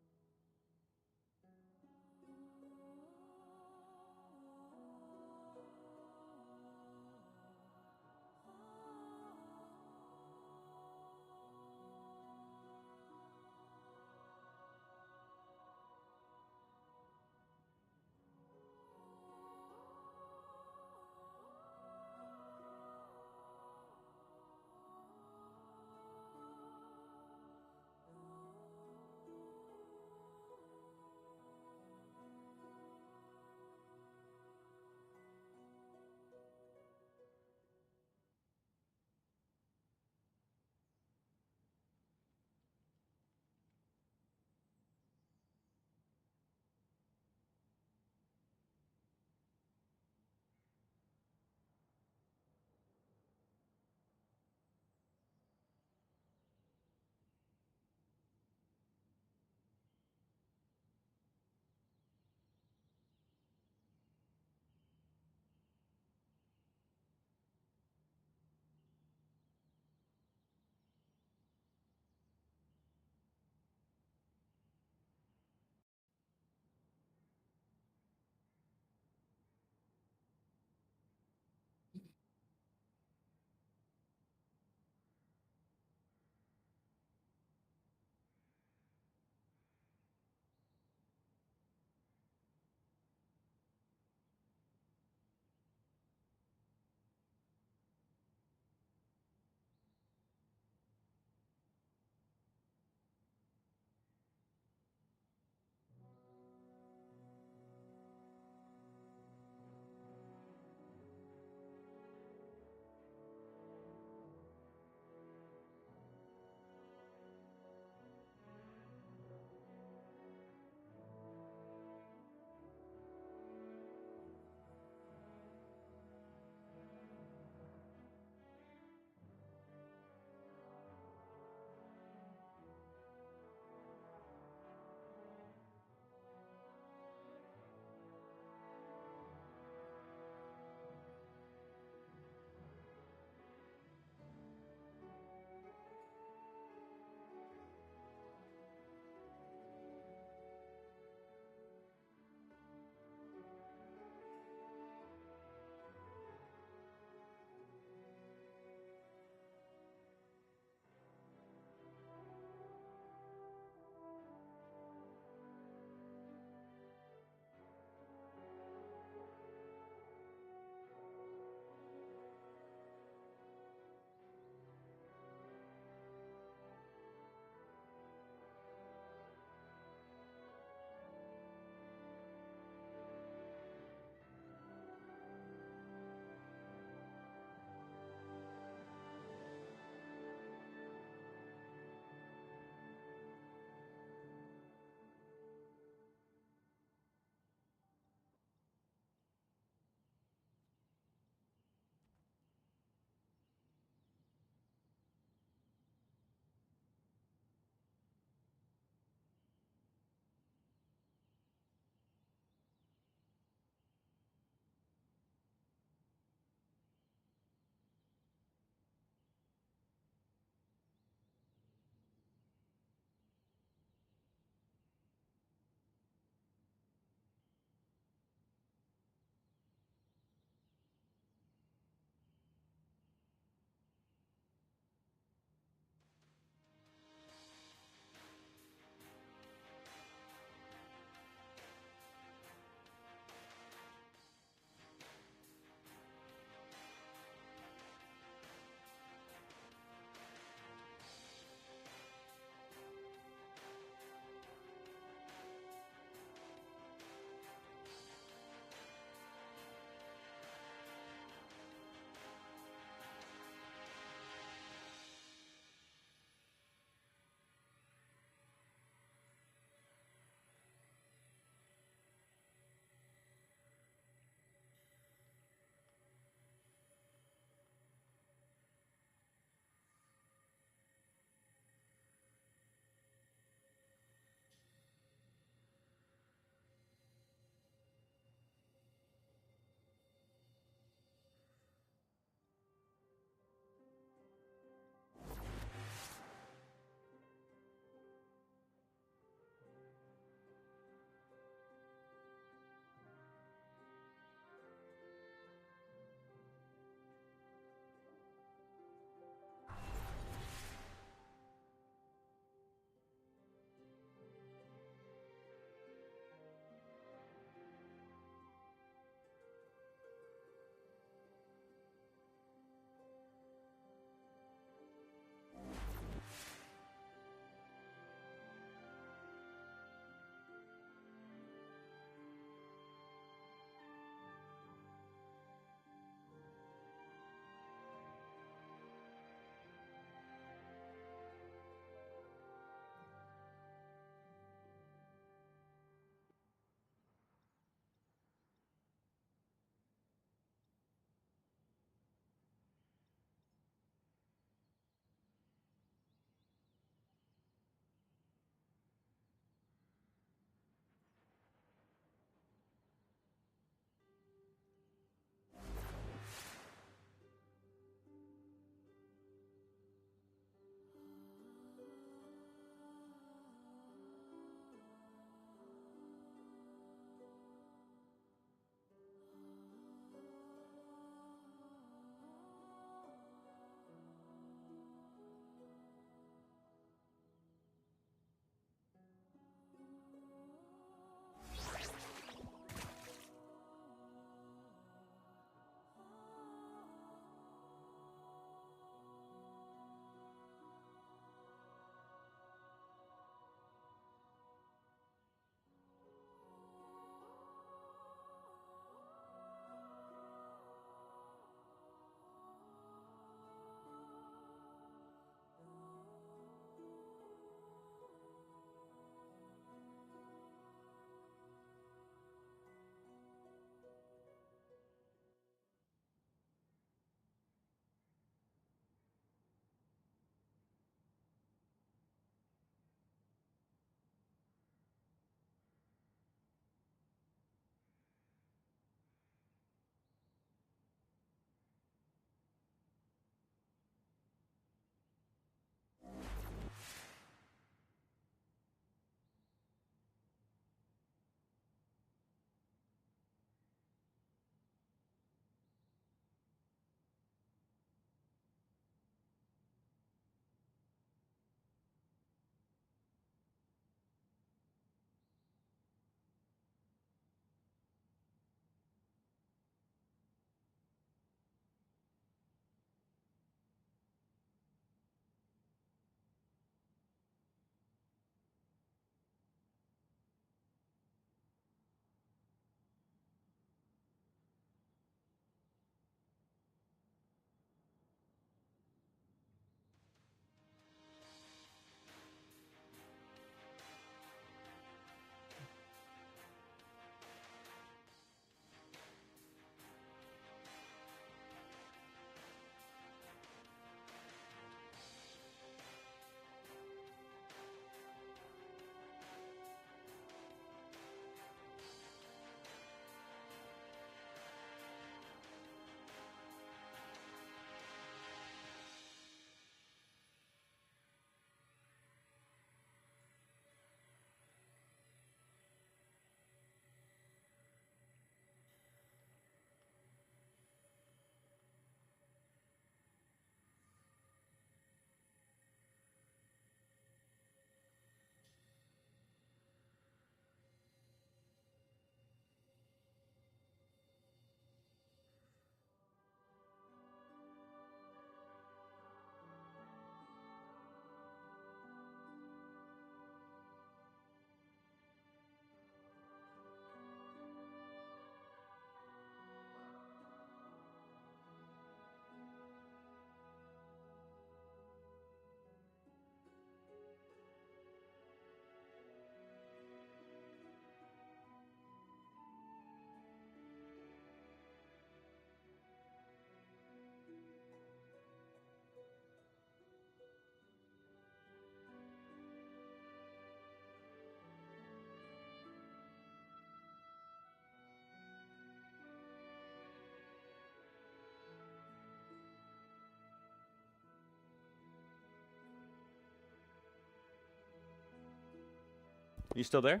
You still there?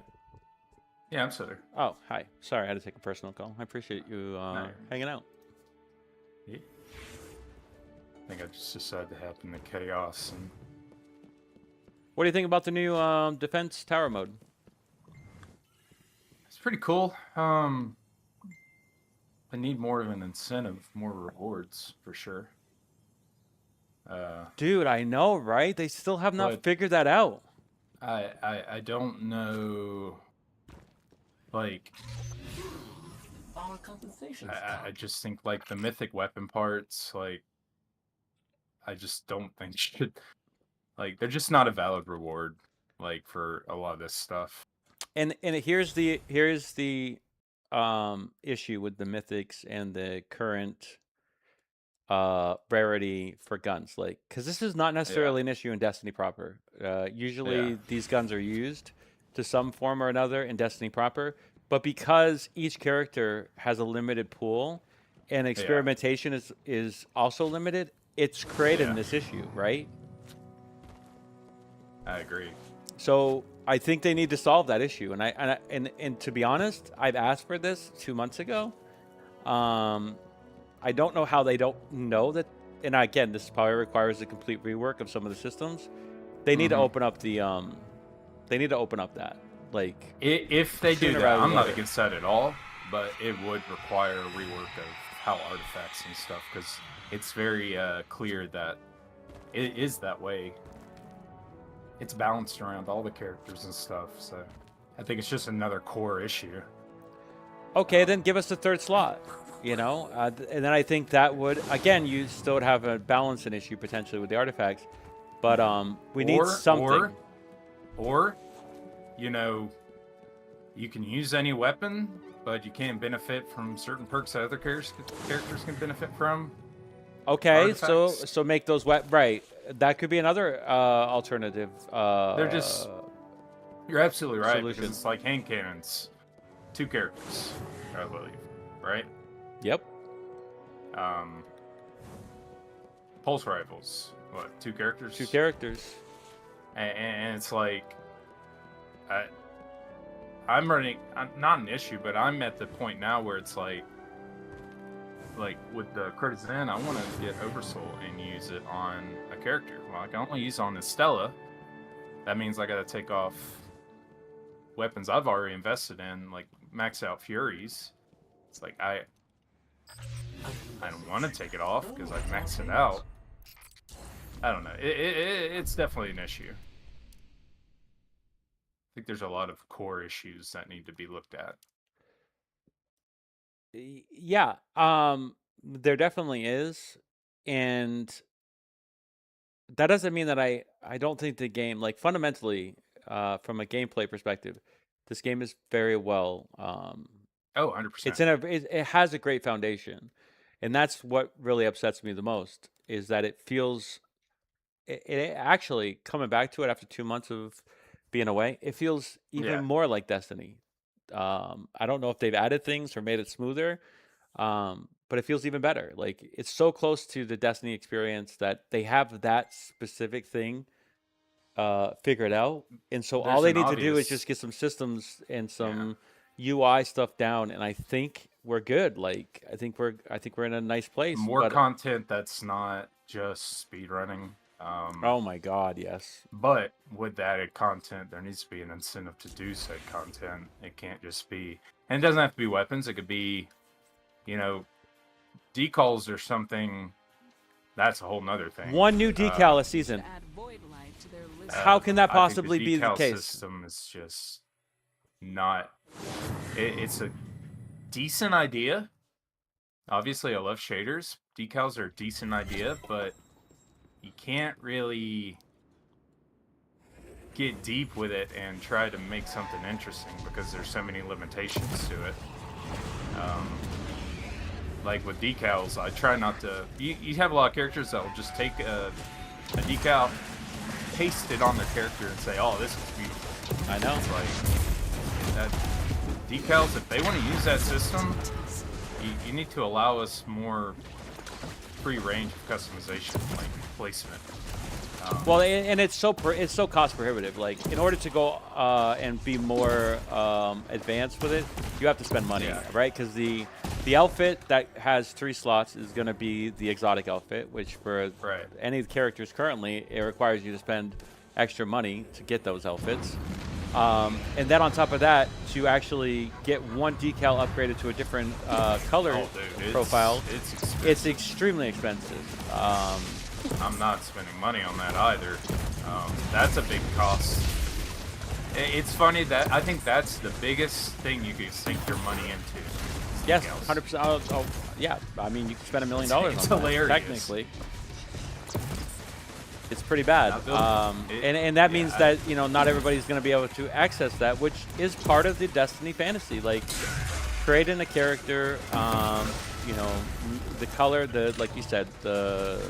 Yeah, I'm still there.
Oh, hi. Sorry, I had to take a personal call. I appreciate you hanging out.
Yeah. I think I just decided to happen to chaos. And
What do you think about the new defense tower mode?
it's pretty cool. I need more of an incentive, more rewards for sure.
Dude, I know, right? They still have not
But-
figured that out.
I don't know. Like,
Our compensations
I just think like the mythic weapon parts, like, I just don't think should, like, they're just not a valid reward, like, for a lot of this stuff.
And here's the issue with the mythics and the current rarity for guns, like, because this is not necessarily an issue in Destiny proper. Usually
Yeah.
these guns are used to some form or another in Destiny proper, but because each character has a limited pool and experimentation is also limited, it's created this issue, right?
I agree.
So I think they need to solve that issue. And to be honest, I've asked for this 2 months ago. I don't know how they don't know that. And again, this probably requires a complete rework of some of the systems. They need to open up the. They need to open up that. Like,
If they do
sooner
that,
rather than
I'm not
later.
against that at all, but it would require a rework of how artifacts and stuff, because it's very clear that it is that way. It's balanced around all the characters and stuff, so I think it's just another core issue.
Okay, then give us the third slot. You know, and then I think that would, again, you still would have a balancing issue potentially with the artifacts, but we need something.
Or, you know, you can use any weapon, but you can't benefit from certain perks that other characters can benefit from.
Okay, so
artifacts.
make those right. That could be another alternative.
They're just, you're absolutely right,
solution.
because it's like hand cannons, 2 characters, I believe, right?
Yep.
Pulse rifles, what, 2 characters?
2 characters.
And it's like, I'm not an issue, but I'm at the point now where it's like with the Crota, I want to get Oversoul and use it on a character. Well, I can only use it on Estella. That means I got to take off weapons I've already invested in, like max out Furies. It's like I don't want to take it off because I maxed it out. I don't know. It's definitely an issue. I think there's a lot of core issues that need to be looked at.
Yeah, there definitely is, and that doesn't mean that I don't think the game, like, fundamentally, from a gameplay perspective, this game is very well.
Oh, 100%.
It's it has a great foundation, and that's what really upsets me the most is that it feels. It actually, coming back to it after 2 months of being away, it feels even more like Destiny. I don't know if they've added things or made it smoother, but it feels even better. Like, it's so close to the Destiny experience that they have that specific thing figured out, and so all they
There's an
need to do is
obvious-
just get some systems and some UI stuff down, and I think we're good. Like, I think we're in a nice place.
More
but,
content that's not just speedrunning.
oh my God, yes.
But with the added content, there needs to be an incentive to do said content. It can't just be, and it doesn't have to be weapons. It could be, you know, decals or something. That's a whole nother thing.
One new decal a season.
Add Void Light to their list.
How can that
I think
possibly be the
decal
case?
System is just not. It's a decent idea. Obviously, I love shaders. Decals are a decent idea, but you can't really get deep with it and try to make something interesting because there's so many limitations to it. Like with decals, I try not to. You have a lot of characters that will just take a decal, paste it on their character, and say, "Oh, this is beautiful."
I know.
It's like that decals. If they want to use that system, you need to allow us more free range of customization, like placement.
Well, and it's so cost prohibitive. Like, in order to go and be more advanced with it, you have to spend money, right? Because the outfit that has 3 slots is going to be the exotic outfit, which for any of the characters currently, it requires you to spend extra money to get those outfits. And then on top of that, to actually get one decal upgraded to a different color profile, it's extremely expensive.
I'm not spending money on that either. That's a big cost. It's funny that I think that's the biggest thing you can sink your money into.
Yes, 100%. Yeah, I mean, you can spend $1 million on that, technically. It's pretty bad. And that means that, you know, not everybody's going to be able to access that, which is part of the Destiny fantasy. Like, creating a character, you know, the color, like you said, the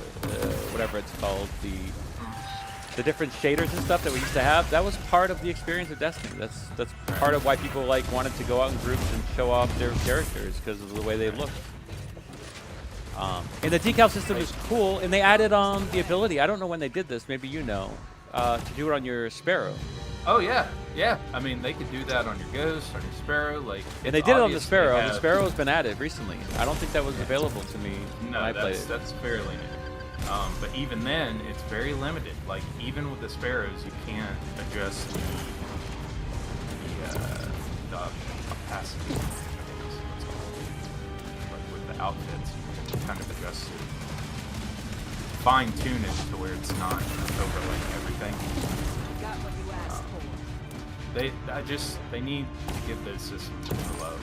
whatever it's called, the different shaders and stuff that we used to have, that was part of the experience of Destiny. That's part of why people like wanted to go out in groups and show off their characters, because of the way they looked. And the decal system is cool, and they added the ability, I don't know when they did this, maybe you know, to do it on your Sparrow.
Oh yeah, yeah. I mean, they could do that on your Ghost, on your Sparrow, like.
And they did it on the Sparrow. The Sparrow has been added recently. I don't think that was available to me when I played it.
That's fairly new. But even then, it's very limited. Like, even with the Sparrows, you can't adjust the opacity. Like with the outfits, you can kind of adjust it, fine tune it to where it's not overlaying everything.
Got what you asked for.
They need to give those systems more love.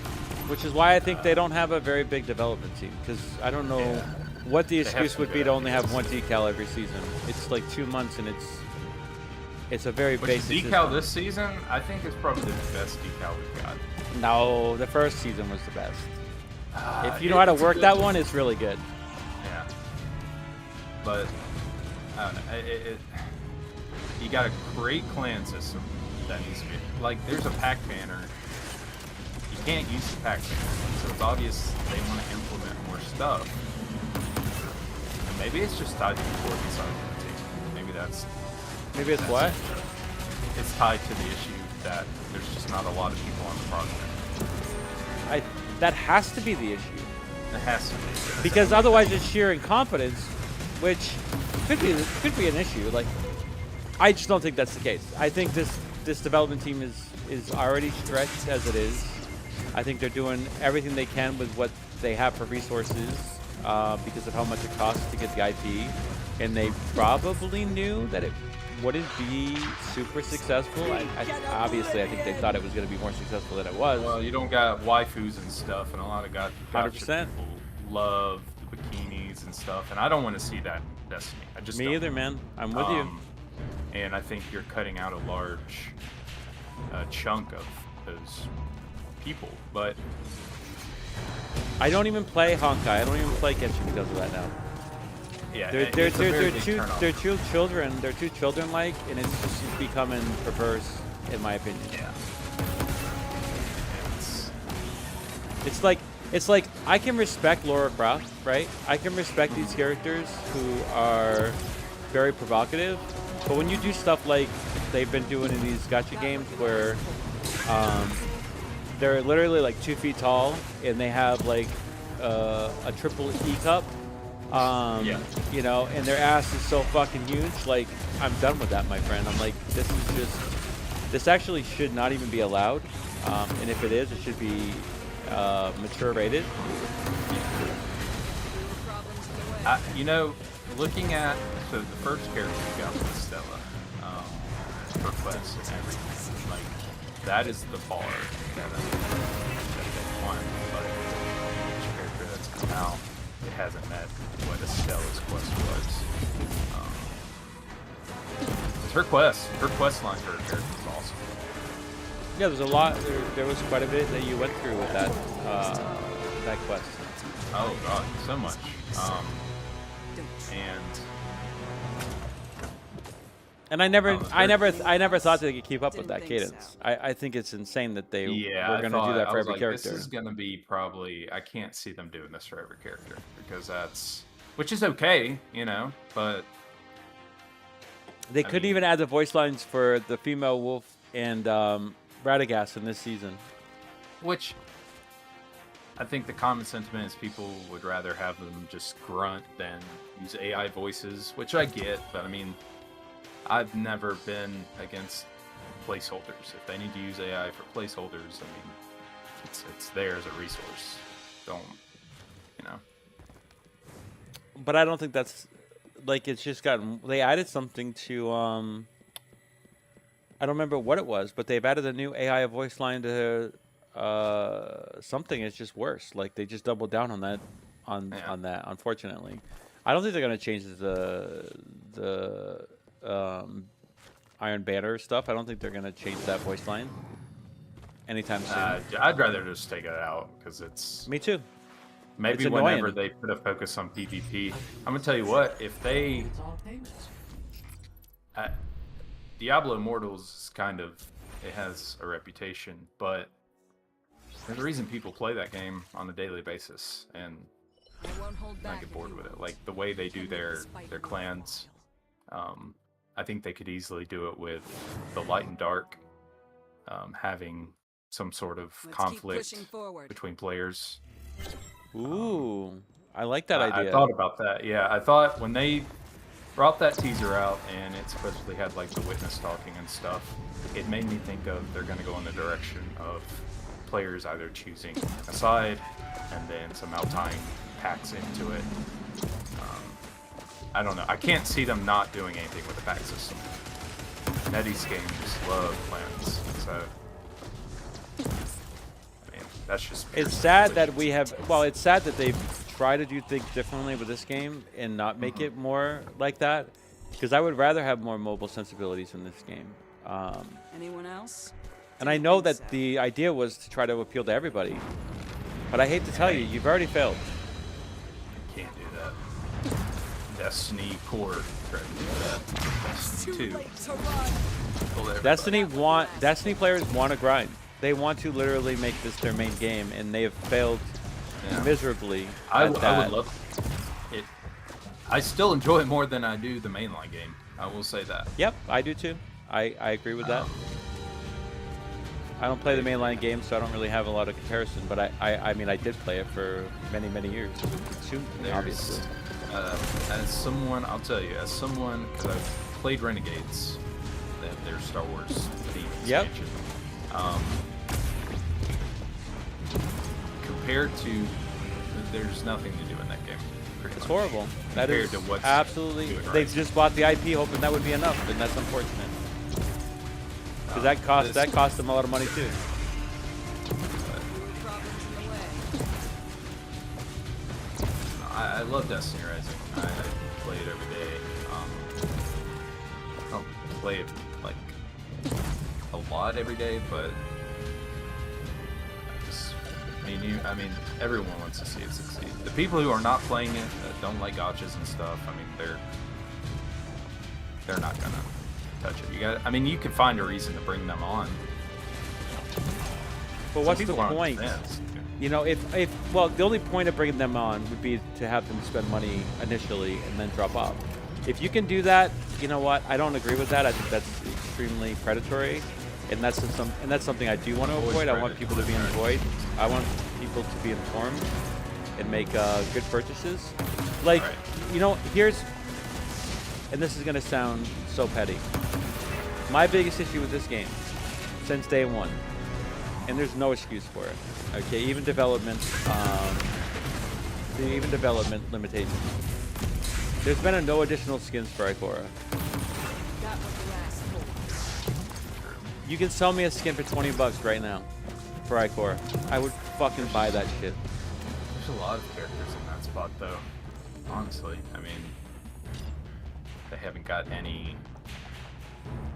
Which is why I think they don't have a very big development team, because I don't know what the excuse would be to only have one decal every season. It's like 2 months, and it's a very basic
decal
system.
this season, I think is probably the best decal we've got.
No, the first season was the best. If you know how to work that one, it's really good.
Yeah. But I don't know. You got a great clan system that needs to be like. There's a pack banner. You can't use the pack banner, so it's obvious they want to implement more stuff. And maybe it's just tied to the core design of the team. Maybe that's.
Maybe it's what?
It's tied to the issue that there's just not a lot of people on the project.
That has to be the issue.
It has to be.
Because otherwise it's sheer incompetence, which could be an issue. Like, I just don't think that's the case. I think this development team is already stretched as it is. I think they're doing everything they can with what they have for resources because of how much it costs to get the IP, and they probably knew that it wouldn't be super successful. Obviously, I think they thought it was going to be more successful than it was.
Well, you don't got waifus and stuff, and a lot of gotcha
100%.
people love the bikinis and stuff, and I don't want to see that in Destiny. I just
Me
don't.
either, man. I'm with you.
And I think you're cutting out a large chunk of those people, but
I don't even play Honkai. I don't even play Genshin because of that now.
yeah,
They're two children. They're two children-like, and it's just becoming perverse, in my opinion.
Yeah.
It's like I can respect Lara Croft, right? I can respect these characters who are very provocative, but when you do stuff like they've been doing in these gacha games, where they're literally like 2 feet tall and they have like a triple E cup. You know, and their ass is so fucking huge. Like, I'm done with that, my friend. I'm like, this actually should not even be allowed. And if it is, it should be mature rated.
You know, looking at the first character you got with Stella, her quest and everything, like that is the bar that they want. But each character that's come out, it hasn't met what Estella's quest was. Her quest line for her character is awesome.
Yeah, there's a lot. There was quite a bit that you went through with that quest.
Oh god, so much.
And I never thought they could keep up with that cadence. I think it's insane that they were going to do that for every character.
This is going to be probably. I can't see them doing this for every character because which is okay, you know, but
They couldn't even add the voice lines for the female wolf and Radagast in this season.
Which I think the common sentiment is people would rather have them just grunt than use AI voices, which I get, but I mean, I've never been against placeholders. If they need to use AI for placeholders, I mean, it's there as a resource. Don't, you know.
But I don't think that's like it's just gotten. They added something to I don't remember what it was, but they've added a new AI voice line to something. It's just worse. Like they just doubled down on that on that. Unfortunately, I don't think they're gonna change the Iron Banner stuff. I don't think they're gonna change that voice line anytime soon.
I'd rather just take it out because it's.
Me too.
Maybe
It's
whenever
annoying.
they put a focus on PvP. I'm gonna tell you what, if they
It's all payments.
Diablo Immortals is kind of, it has a reputation, but there's a reason people play that game on a daily basis, and
I won't hold
I
back.
get bored with it. Like the way they do their clans, I think they could easily do it with the light and dark, having some sort of conflict between players.
Ooh, I like that idea.
I thought about that. Yeah, I thought when they brought that teaser out and it supposedly had like the witness talking and stuff, it made me think of they're going to go in the direction of players either choosing a side and then somehow tying packs into it. I don't know. I can't see them not doing anything with the pack system. NetEase games love clans, so. That's just
It's sad that we have. Well, it's sad that they've tried to do things differently with this game and not make it more like that. Because I would rather have more mobile sensibilities in this game.
Anyone else?
And I know that the idea was to try to appeal to everybody. But I hate to tell you, you've already failed.
You can't do that. Destiny Core tried to do that. Destiny 2.
Destiny players want to grind. They want to literally make this their main game, and they have failed miserably.
I would love it. I still enjoy it more than I do the mainline game. I will say that.
Yep, I do too. I agree with that. I don't play the mainline game, so I don't really have a lot of comparison. But I mean, I did play it for many years. Obviously.
As someone, I'll tell you, as someone, because I've played Renegades, their Star Wars theme expansion. Compared to, there's nothing to do in that game.
It's horrible. That is absolutely. They've just bought the IP, hoping that would be enough, and that's unfortunate. Because that cost them a lot of money too.
I love Destiny Rising. I play it every day. I don't play it like a lot every day, but I mean, everyone wants to see it succeed. The people who are not playing it, don't like gotchas and stuff, I mean, they're not gonna touch it. You can find a reason to bring them on.
But what's the point? You know, well, the only point of bringing them on would be to have them spend money initially and then drop off. If you can do that, you know what? I don't agree with that. I think that's extremely predatory. And that's something I do want to avoid. I want people to be employed. I want people to be informed and make good purchases. Like, you know, and this is going to sound so petty. My biggest issue with this game, since day one, and there's no excuse for it. Okay, even development limitations. There's been no additional skins for Ikora. You can sell me a skin for $20 right now for Ikora. I would fucking buy that shit.
There's a lot of characters in that spot, though. Honestly, I mean, they haven't got any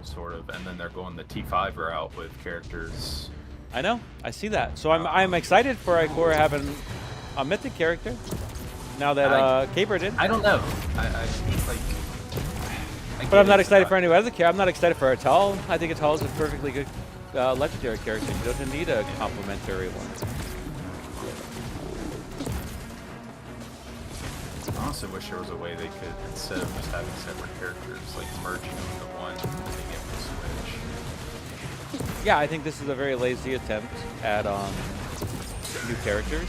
sort of, and then they're going the T5 route with characters.
I know. I see that. So I'm excited for Ikora having a mythic character. Now that Kabr did.
I don't know.
But I'm not excited for any other character. I'm not excited for Atal. I think Atal is a perfectly good legendary character. He doesn't need a complimentary one.
honestly wish there was a way they could, instead of just having separate characters, like merging them into one and being able to switch.
Yeah, I think this is a very lazy attempt at new characters.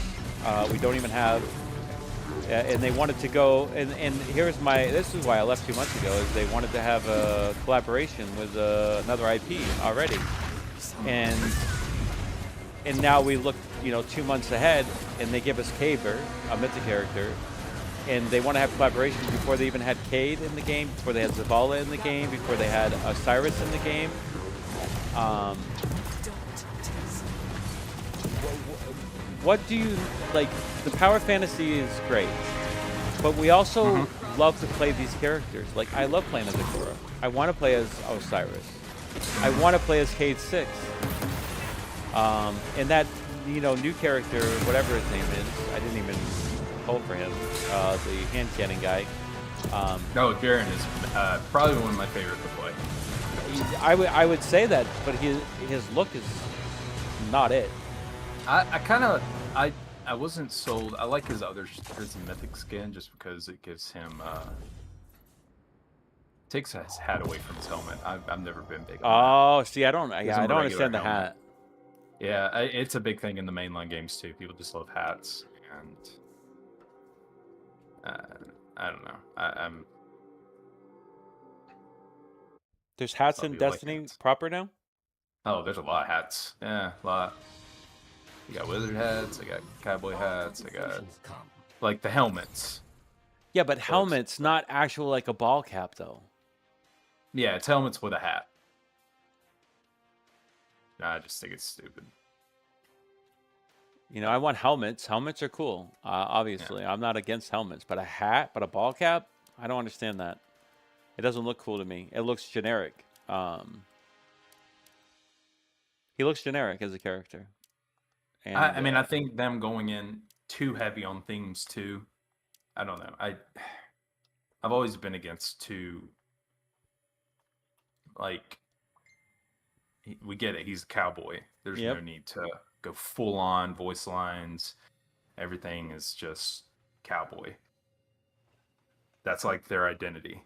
We don't even have, and they wanted to go, and this is why I left 2 months ago, is they wanted to have a collaboration with another IP already, and now we look, 2 months ahead, and they give us Kabr, a Mythic character, and they want to have collaboration before they even had Cade in the game, before they had Zavala in the game, before they had Osiris in the game. What do you like? The power fantasy is great, but we also love to play these characters. Like, I love playing as Crota. I want to play as Osiris. I want to play as Cade 6. And that, new character, whatever his name is, I didn't even hold for him. The hand cannon guy.
No, Garen is probably one of my favorite to play.
I would say that, but his look is not it.
I wasn't sold. I like his Mythic skin just because it gives him takes his hat away from his helmet. I've never been big on that.
See, I don't understand the
helmet.
hat.
Yeah, it's a big thing in the mainline games too. People just love hats, and I don't know. I'm
There's hats in
people like
Destiny
hats.
proper now?
Oh, there's a lot of hats. Yeah, a lot. I got wizard hats. I got cowboy hats. I got
Competitions come.
like the helmets.
Yeah, but helmets, not actual like a ball cap though.
Yeah, it's helmets with a hat. I just think it's stupid.
I want helmets. Helmets are cool. Obviously, I'm not against helmets, but a ball cap, I don't understand that. It doesn't look cool to me. It looks generic. He looks generic as a character. And,
I mean, I think them going in too heavy on themes too. I don't know. I've always been against too. Like, we get it. He's a cowboy. There's no need to go full on voice lines. Everything is just cowboy. That's like their identity.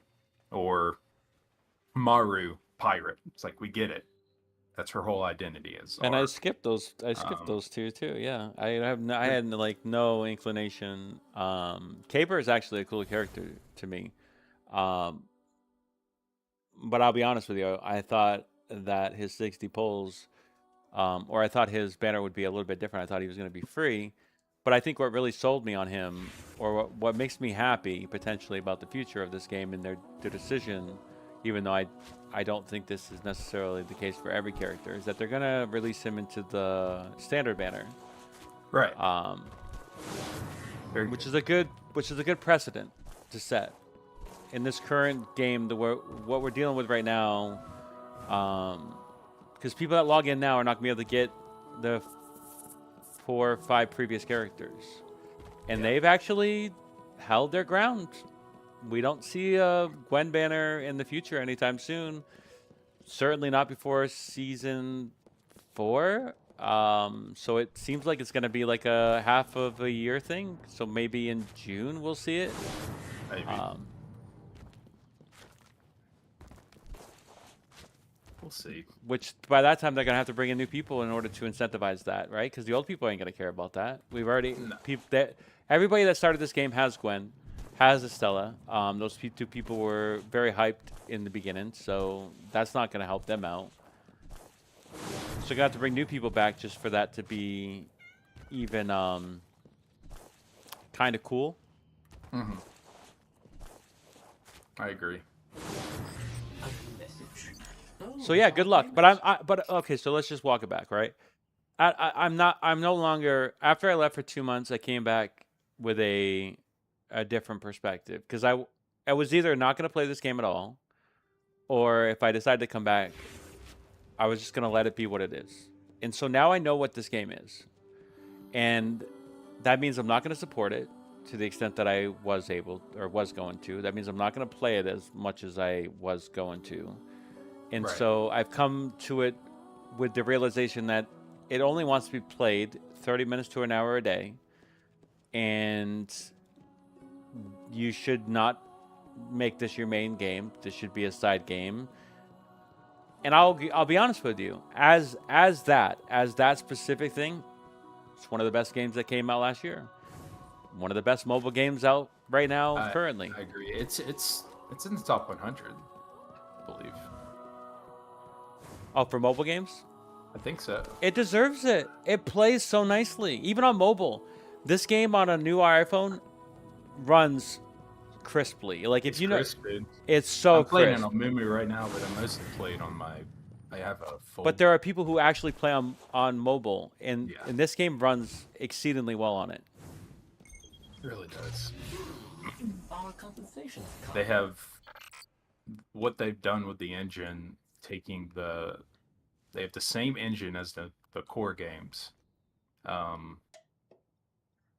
Or Maru, pirate. It's like, we get it. That's her whole identity.
I skipped those. I skipped those two too. Yeah, I had like no inclination. Kabr is actually a cool character to me, but I'll be honest with you. I thought that his 60 pulls, or I thought his banner would be a little bit different. I thought he was going to be free, but I think what really sold me on him, or what makes me happy potentially about the future of this game and their decision, even though I don't think this is necessarily the case for every character, is that they're gonna release him into the standard banner,
right?
Which is a good precedent to set in this current game. What we're dealing with right now, because people that log in now are not gonna be able to get the 4 or 5 previous characters, and they've actually held their ground. We don't see a Gwen banner in the future anytime soon. Certainly not before season 4. So it seems like it's going to be like a half of a year thing. So maybe in June we'll see it.
Maybe. We'll see.
Which by that time they're going to have to bring in new people in order to incentivize that, right? Because the old people ain't going to care about that. We've already everybody that started this game has Gwen. Has Estella. Those two people were very hyped in the beginning, so that's not going to help them out. So you're going to have to bring new people back just for that to be even kind of cool.
Mm-hmm. I agree.
So yeah, good luck. But okay, so let's just walk it back, right? I'm no longer, after I left for 2 months, I came back with a different perspective, because I was either not going to play this game at all, or if I decided to come back, I was just going to let it be what it is. And so now I know what this game is, and that means I'm not going to support it to the extent that I was going to. That means I'm not going to play it as much as I was going to. And so I've come to it with the realization that it only wants to be played 30 minutes to an hour a day, and you should not make this your main game. This should be a side game. And I'll be honest with you, as that specific thing, it's one of the best games that came out last year. One of the best mobile games out right now currently.
I agree. It's in the top 100, I believe.
Oh, for mobile games?
I think so.
It deserves it. It plays so nicely, even on mobile. This game on a new iPhone runs crisply. Like if you know,
crisp, dude.
it's so
I'm playing
crisp.
it on Mumu right now, but I mostly play it on my. I have a full.
But there are people who actually play on mobile, and
Yeah.
and this game runs exceedingly well on it.
It really does.
Our compensation.
They have what they've done with the engine, taking they have the same engine as the core games.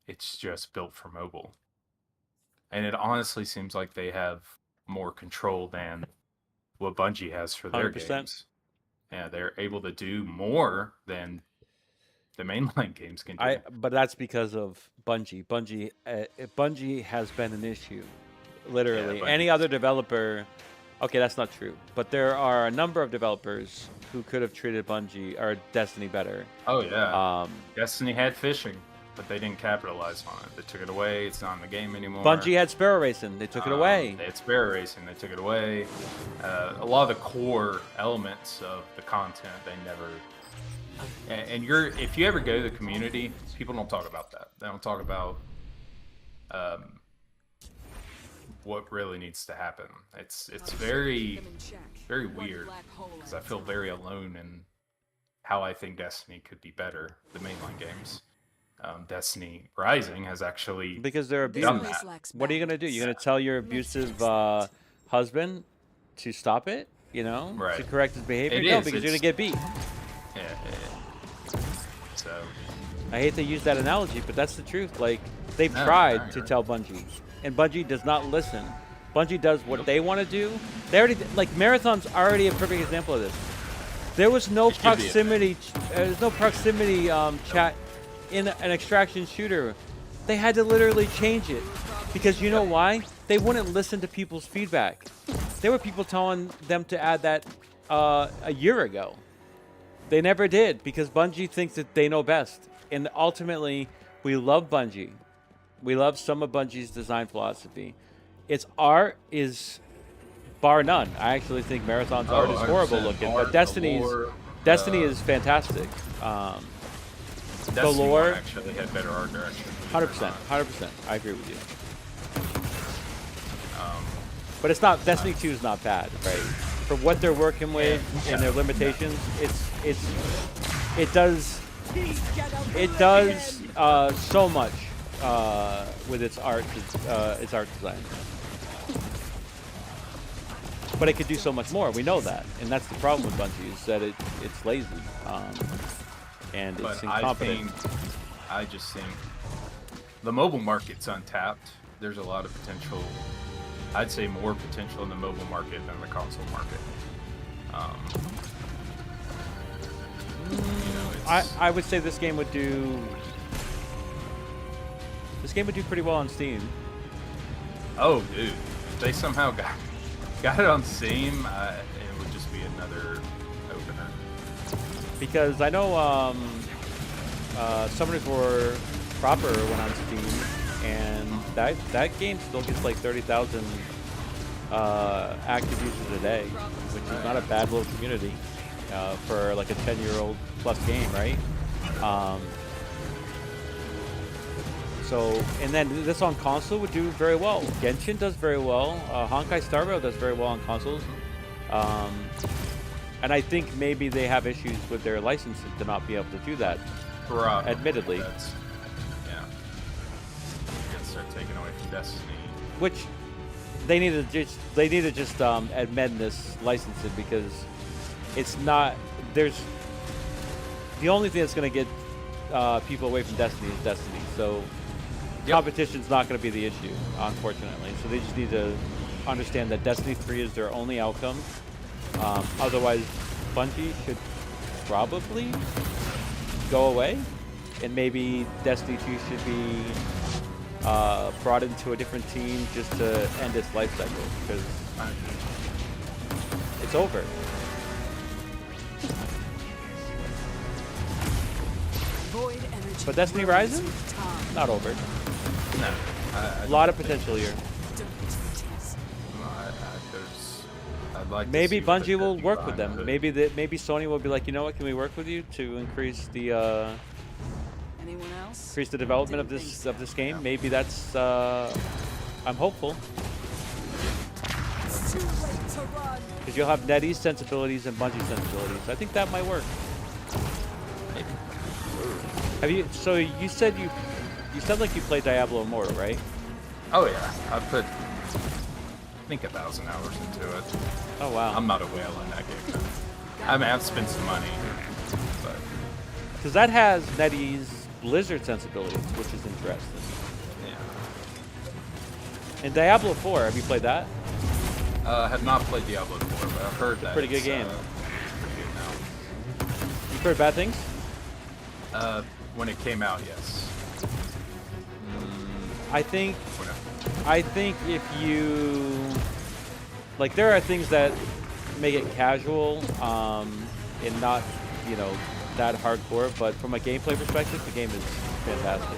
It's just built for mobile. And it honestly seems like they have more control than what Bungie has for their
100%.
games. Yeah, they're able to do more than the mainline games can do.
But that's because of Bungie. Bungie has been an issue, literally.
Yeah,
Any
Bungie-
other developer, okay, that's not true. But there are a number of developers who could have treated Bungie or Destiny better.
Oh yeah.
Um,
Destiny had fishing, but they didn't capitalize on it. They took it away. It's not in the game anymore.
Bungie had Sparrow Racing. They took it away.
They had Sparrow Racing. They took it away. A lot of the core elements of the content they never. And if you ever go to the community, people don't talk about that. They don't talk about what really needs to happen. It's very very weird because I feel very alone in how I think Destiny could be better. The mainline games. Destiny Rising has actually
Because they're
done
abusive.
that.
What are you going to do? You're going to tell your abusive husband to stop it? You know?
Right.
To correct his behavior?
It
No,
is,
because you're going to
it's-
get beat.
Yeah. So
I hate to use that analogy, but that's the truth. Like, they've
No,
tried
no,
to
you're
tell Bungie, and Bungie does not listen. Bungie does what they want to do. They already like Marathon's already a perfect example of this. There was no
It should be a
proximity. There's no proximity chat in an extraction shooter. They had to literally change it because you know why? They wouldn't listen to people's feedback. There were people telling them to add that a year ago. They never did because Bungie thinks that they know best. And ultimately, we love Bungie. We love some of Bungie's design philosophy. Its art is bar none. I actually think Marathon's art is horrible
100%.
looking,
Art,
but Destiny is fantastic.
Destiny
lore-
1 actually had better art direction.
100%. 100%. I agree with you. But it's not. Destiny 2 is not bad, right? For what they're working with and their limitations, it does so much with its art design. But it could do so much more. We know that, and that's the problem with Bungie is that it's lazy and it's
But
incompetent.
I just think the mobile market's untapped. There's a lot of potential. I'd say more potential in the mobile market than the console market.
I would say this game would do pretty well on Steam.
Oh, dude, if they somehow got it on Steam, it would just be another opener.
Because I know Summoners War proper went on Steam, and that game still gets like 30,000 active users a day, which is not a bad little community for like a 10-year-old plus game, right? So, and then this on console would do very well. Genshin does very well. Honkai Star Rail does very well on consoles. And I think maybe they have issues with their licensing to not be able to do that.
Probably.
Admittedly.
Yeah. Gotta start taking away from Destiny.
Which they need to just amend this licensing because it's not. There's the only thing that's going to get people away from Destiny is Destiny. So competition's not going to be the issue, unfortunately. So they just need to understand that Destiny 3 is their only outcome. Otherwise, Bungie should probably go away, and maybe Destiny 2 should be brought into a different team just to end its life cycle because it's over.
Void energy.
But Destiny
burns
Rising?
with time.
Not over.
No.
A lot of potential here.
Don't test.
I'd like to
Maybe
see what they
Bungie will
could
work
do
with
behind
them.
the hood.
Maybe Sony will be like, you know what? Can we work with you to increase the
Anyone else?
development of
Didn't think
this
so.
game?
Yeah.
Maybe that's. I'm hopeful
It's too late to run.
because you'll have NetEase sensibilities and Bungie sensibilities. I think that might work.
Maybe.
Have you? So you said you said like you played Diablo Immortal, right?
Oh yeah, I put I think 1,000 hours into it.
Oh wow.
I'm not a whale in that game. I mean, I've spent some money, but
Because that has NetEase Blizzard sensibilities, which is interesting.
yeah.
And Diablo 4, have you played that?
I have not played Diablo 4, but I've heard that
pretty good
it's,
game.
pretty good
You've heard bad things?
now. When it came out, yes.
I think
When it,
if you like, there are things that make it casual, and not, you know, that hardcore. But from a gameplay perspective, the game is fantastic.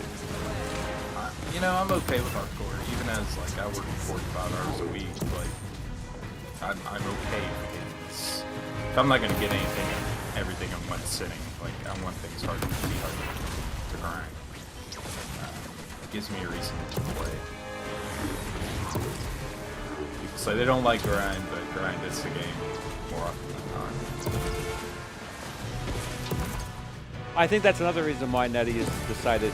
you know, I'm okay with hardcore, even as like I work 45 hours a week. Like, I'm okay if I'm not gonna get anything and everything in one sitting. Like, I want things hard to be hard to grind. It gives me a reason to play. People say they don't like grind, but grind is the game more often than not.
I think that's another reason why NetEase decided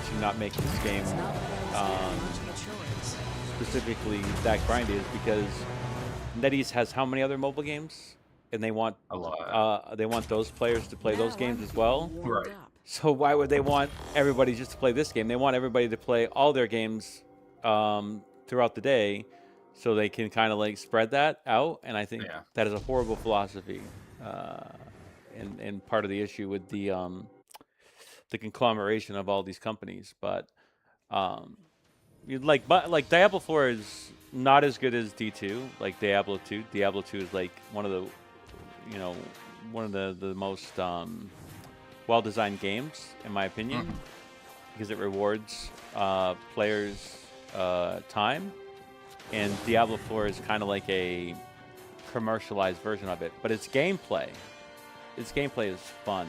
to not make this game
It's not that I was much of a choice.
specifically that grindy, is because NetEase has how many other mobile games, and they want
A lot.
those players to play those
Now
games
I'm
as well.
warmed
Right.
up.
So why would they want everybody just to play this game? They want everybody to play all their games throughout the day, so they can kind of like spread that out. And I think
Yeah.
that is a horrible philosophy, and part of the issue with the conglomeration of all these companies. But like Diablo 4 is not as good as D2, like Diablo 2. Diablo 2 is like one of the most well-designed games, in my opinion, because it rewards players' time. And Diablo 4 is kind of like a commercialized version of it, but its gameplay is fun.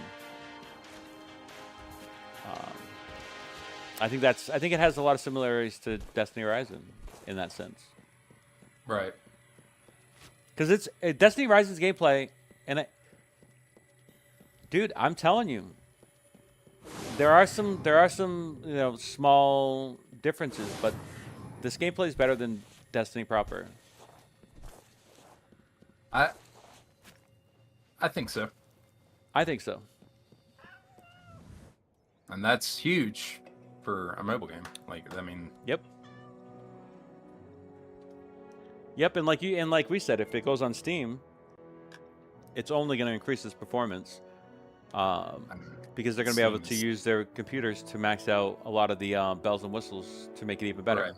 I think it has a lot of similarities to Destiny Horizon in that sense.
Right.
Because it's Destiny Horizon's gameplay, and dude, I'm telling you, there are some small differences, but this gameplay is better than Destiny proper.
I think so.
I think so.
And that's huge for a mobile game. Like, I mean,
Yep, and like we said, if it goes on Steam, it's only going to increase its performance, because they're going to be able to
seems-
use their computers to max out a lot of the bells and whistles to make it even better.
Right.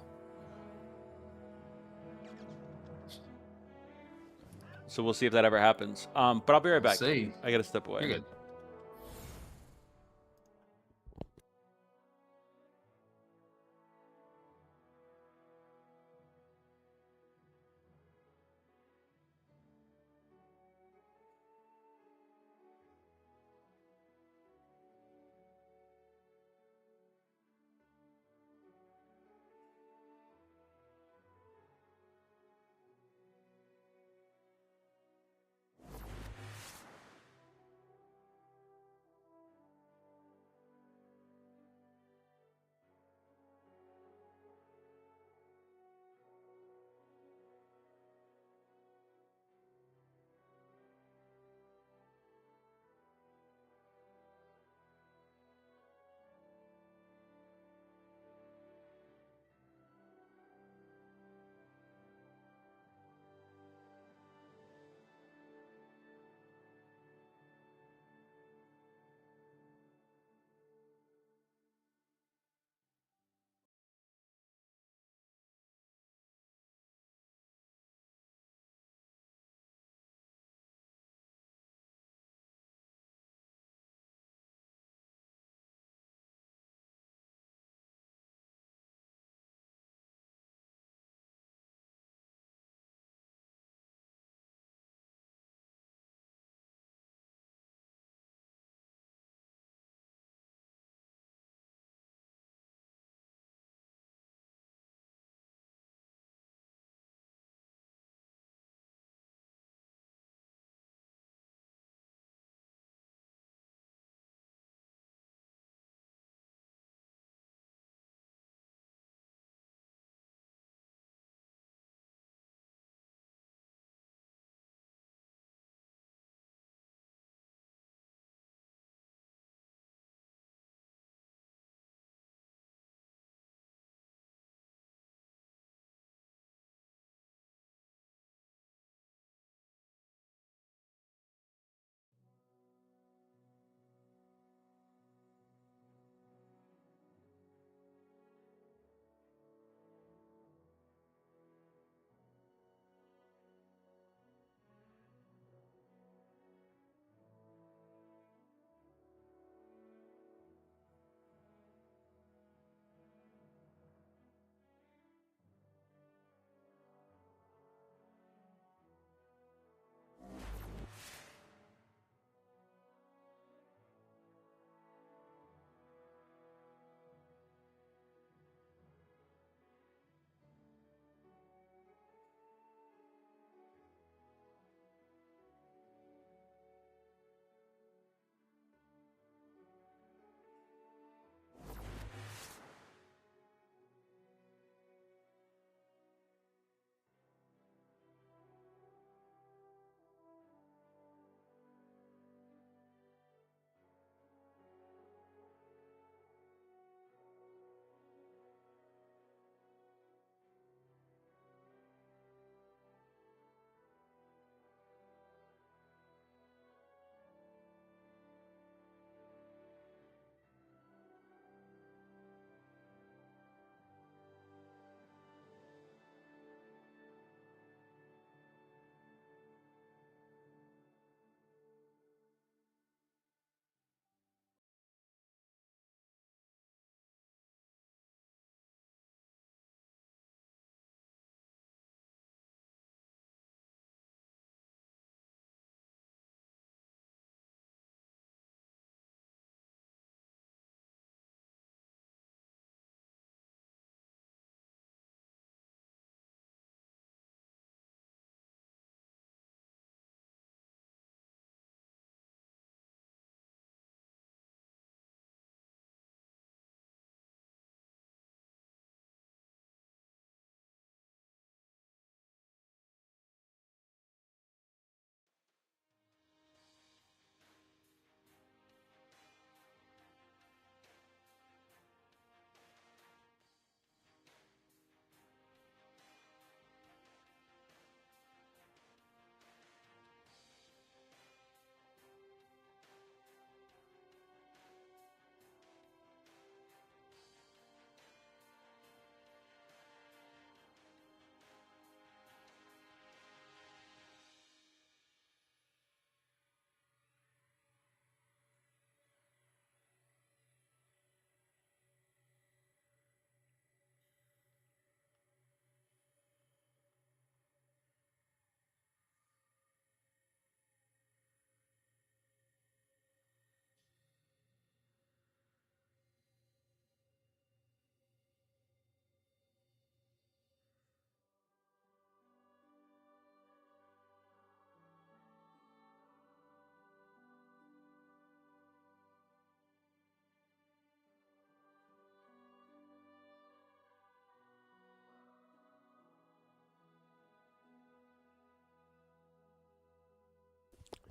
So we'll see if that ever happens. But I'll be right back.
see.
I got to step away.
You're good.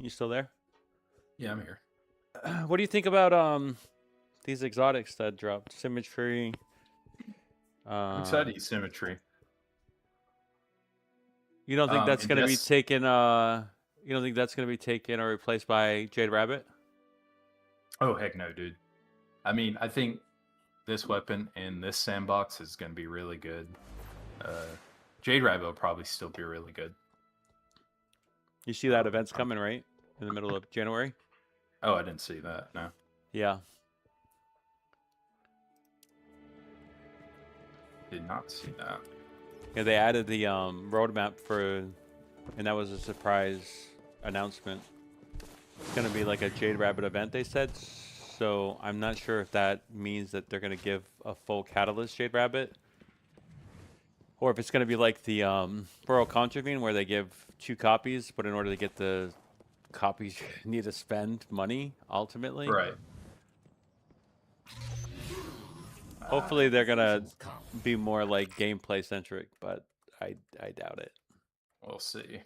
You still there?
Yeah, I'm here.
What do you think about these exotics that dropped? Symmetry.
I'm excited. Symmetry.
You don't think that's
and
going to be
yes-
taken? You don't think that's going to be taken or replaced by Jade Rabbit?
Oh heck no, dude. I mean, I think this weapon in this sandbox is going to be really good. Jade Rabbit will probably still be really good.
You see that event's coming, right? In the middle of January?
Oh, I didn't see that. No.
Yeah.
Did not see that.
Yeah, they added the roadmap for, and that was a surprise announcement. It's going to be like a Jade Rabbit event, they said. So I'm not sure if that means that they're going to give a full Catalyst Jade Rabbit, or if it's going to be like the Burrow Contravene, where they give 2 copies, but in order to get the copies, you need to spend money, ultimately.
Right.
Hopefully they're going to
Confirmations come.
be more like gameplay centric, but I doubt it.
We'll see.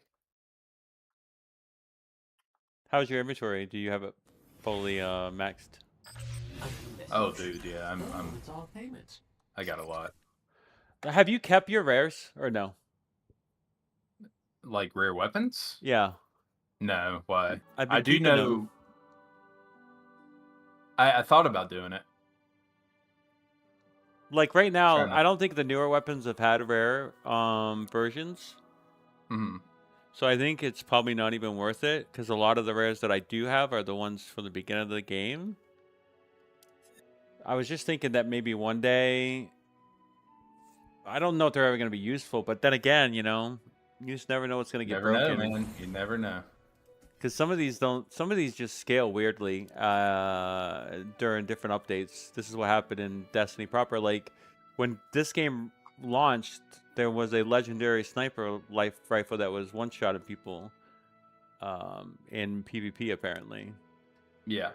How's your inventory? Do you have it fully maxed?
Oh, dude, yeah, I'm
It's all payments.
I got a lot.
Have you kept your rares or no?
Like rare weapons?
Yeah.
No, why?
I've been
I do
keeping
know.
them.
I thought about doing it.
Like right now,
Trying to-
I don't think the newer weapons have had rare versions.
Mhm.
So I think it's probably not even worth it, because a lot of the rares that I do have are the ones from the beginning of the game. I was just thinking that maybe one day, I don't know if they're ever going to be useful, but then again, you know, you just never know what's going to get
Never know,
broken.
man. You never know.
Because some of these don't, some of these just scale weirdly during different updates. This is what happened in Destiny proper. Like when this game launched, there was a legendary sniper rifle that was one-shotting people in PvP apparently.
Yeah.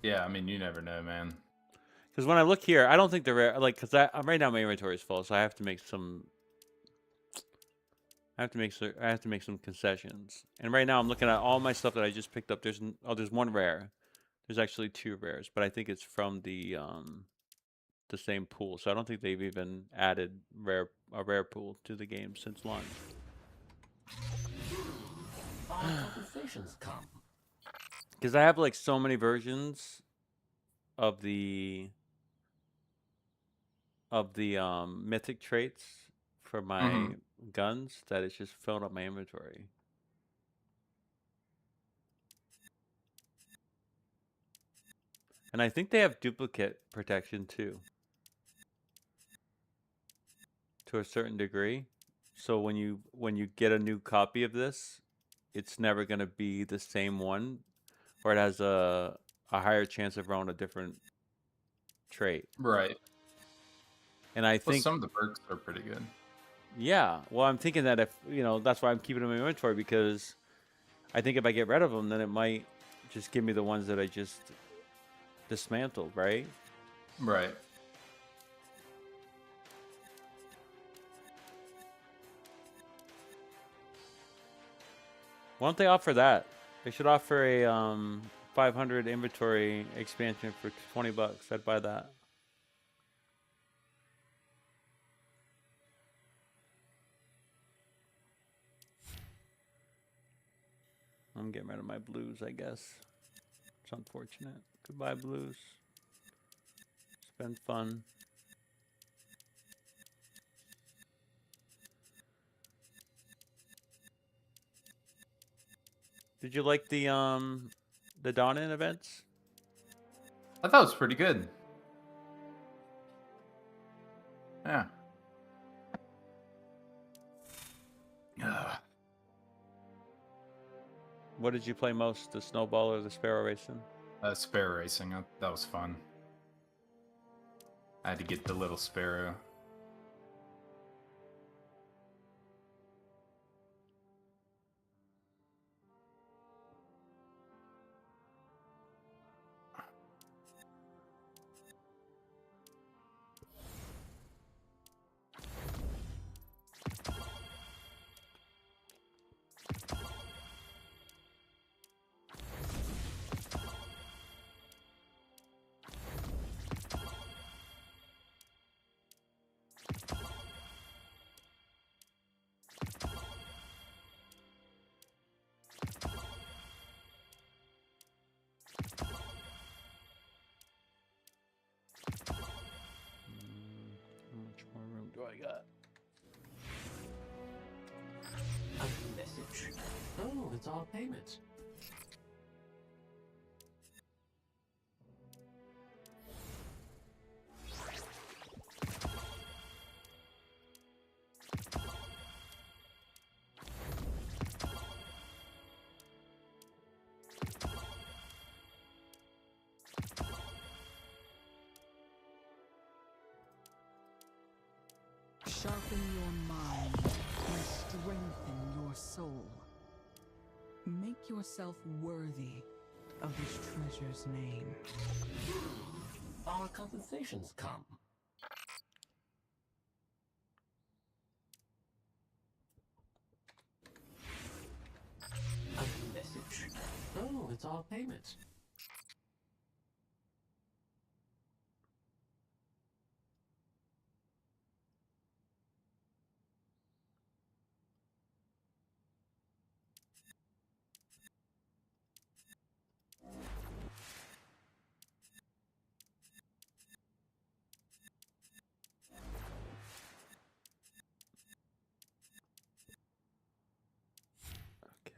Yeah, I mean, you never know, man.
Because when I look here, I don't think the rare, like, because right now my inventory is full, so I have to make some. I have to make some concessions. And right now I'm looking at all my stuff that I just picked up. There's one rare. There's actually 2 rares, but I think it's from the same pool. So I don't think they've even added a rare pool to the game since launch.
Our compensations come.
Because I have like so many versions of the mythic traits for my guns that it's just filled up my inventory. And I think they have duplicate protection too, to a certain degree. So when you get a new copy of this, it's never going to be the same one, or it has a higher chance of running a different trait.
Right.
And I
Well,
think
some of the perks are pretty good.
yeah, well, I'm thinking that if, you know, that's why I'm keeping them in my inventory, because I think if I get rid of them, then it might just give me the ones that I just dismantled, right?
Right.
Why don't they offer that? They should offer a 500 inventory expansion for $20. I'd buy that. I'm getting rid of my blues, I guess. It's unfortunate. Goodbye, blues. It's been fun. Did you like the Dawn-In events?
I thought it was pretty good. Yeah.
What did you play most, the Snowball or the Sparrow Racing?
Sparrow racing. That was fun. I had to get the little sparrow.
what I got.
A message. Oh, it's all payments.
Sharpen your mind and strengthen your soul. Make yourself worthy of this treasure's name.
Our compensations come. A message. Oh, it's all payments.
Okay.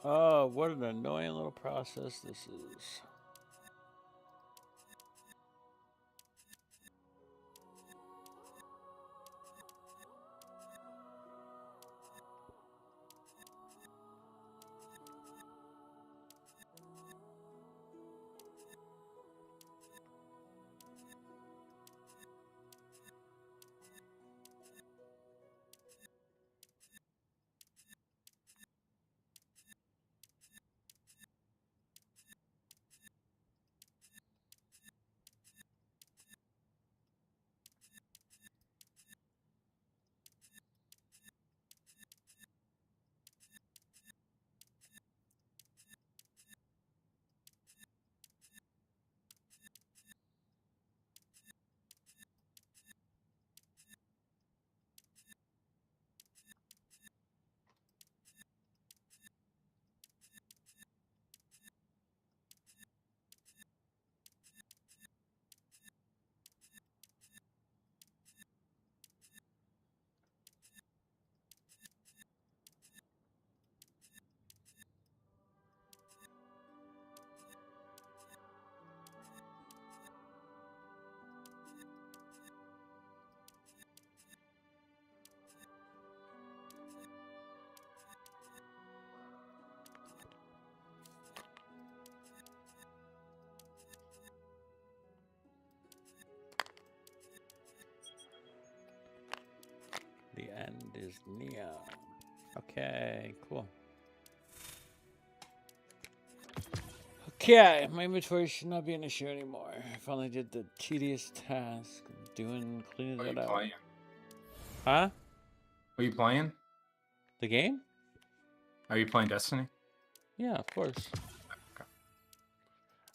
Oh, what an annoying little process this is. The end is near. Okay, cool. Okay, my inventory should not be an issue anymore. I finally did the tedious task of cleaning
What are
that
you
out.
playing?
Huh?
Are you playing?
The game?
Are you playing Destiny?
Yeah, of course.
Okay.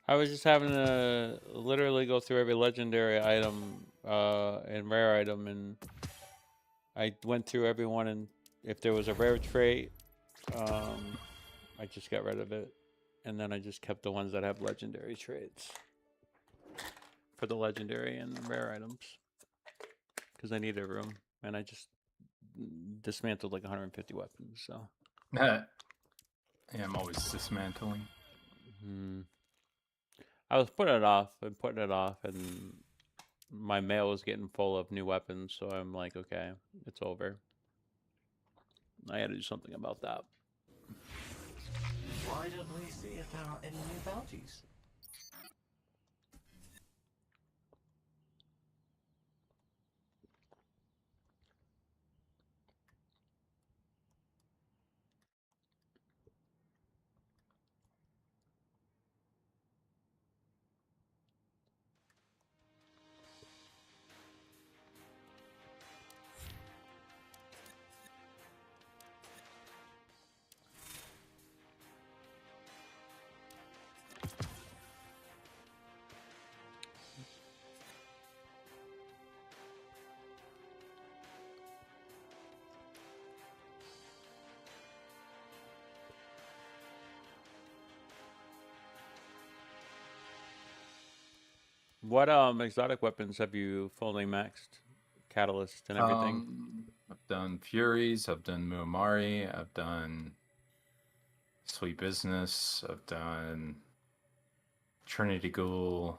I was just having to literally go through every legendary item and rare item, and I went through everyone, and if there was a rare trait, I just got rid of it. And then I just kept the ones that have legendary traits for the legendary and rare items. Because I needed room. And I just dismantled like 150 weapons, so.
Yeah, I'm always dismantling.
I was putting it off and putting it off, and my mail was getting full of new weapons, so I'm like, okay, it's over. I had to do something about that.
Why don't we see if there are any new bounties?
What exotic weapons have you fully maxed? Catalyst and everything?
I've done Furies, I've done Muammari, I've done Sweet Business, I've done Trinity Ghoul,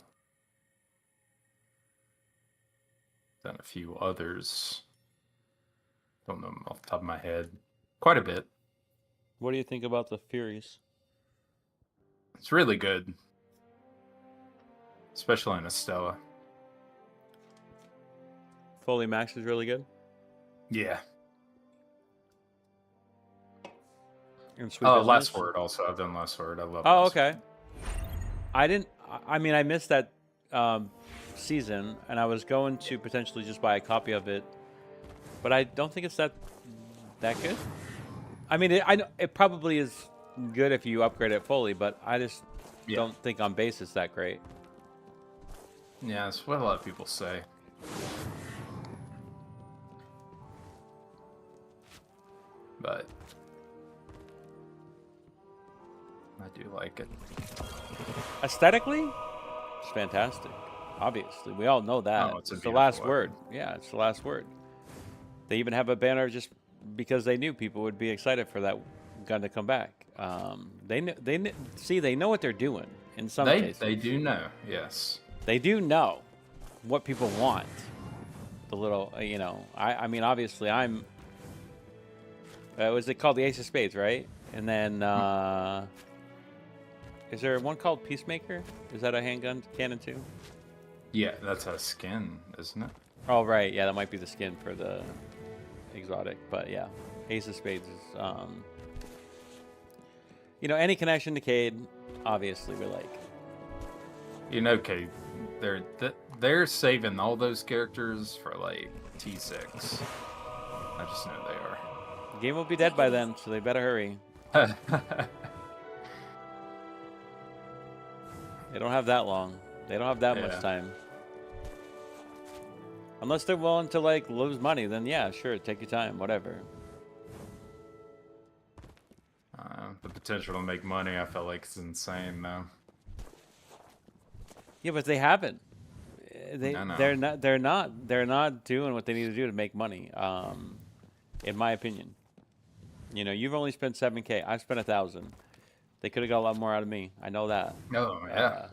done a few others. Don't know them off the top of my head. Quite a bit.
What do you think about the Furies?
It's really good. Especially in Estella.
Fully maxed is really good?
Yeah.
And Sweet
Oh,
Business?
Last Word also. I've done Last Word. I love
Oh,
Last
okay.
Word.
I mean, I missed that season, and I was going to potentially just buy a copy of it, but I don't think it's that good. I mean, it probably is good if you upgrade it fully, but I just don't think on base it's that great.
Yeah, that's what a lot of people say. But I do like it.
Aesthetically, it's fantastic. Obviously, we all know that.
Oh, it's a
the last
beautiful
word.
weapon.
Yeah, it's the last word. They even have a banner just because they knew people would be excited for that gun to come back. They know what they're doing in some
They
cases.
they do know, yes.
They do know what people want. The little, you know, I mean, obviously, I'm. Was it called the Ace of Spades, right? And then, is there one called Peacemaker? Is that a handgun cannon too?
Yeah, that's a skin, isn't it?
Oh, right. Yeah, that might be the skin for the exotic. But yeah, Ace of Spades is, you know, any connection to Cade, obviously, we like.
You know, Kate, they're saving all those characters for like T6. I just know they are.
The game will be dead by then, so they better hurry. They don't have that long. They don't have that much time. Unless they're willing to, like, lose money, then yeah, sure, take your time, whatever.
The potential to make money, I feel like, is insane, though.
Yeah, but they haven't.
No.
They're not doing what they need to do to make money. In my opinion. You know, you've only spent 7K. I've spent 1,000. They could have got a lot more out of me. I know that.
Oh, yeah.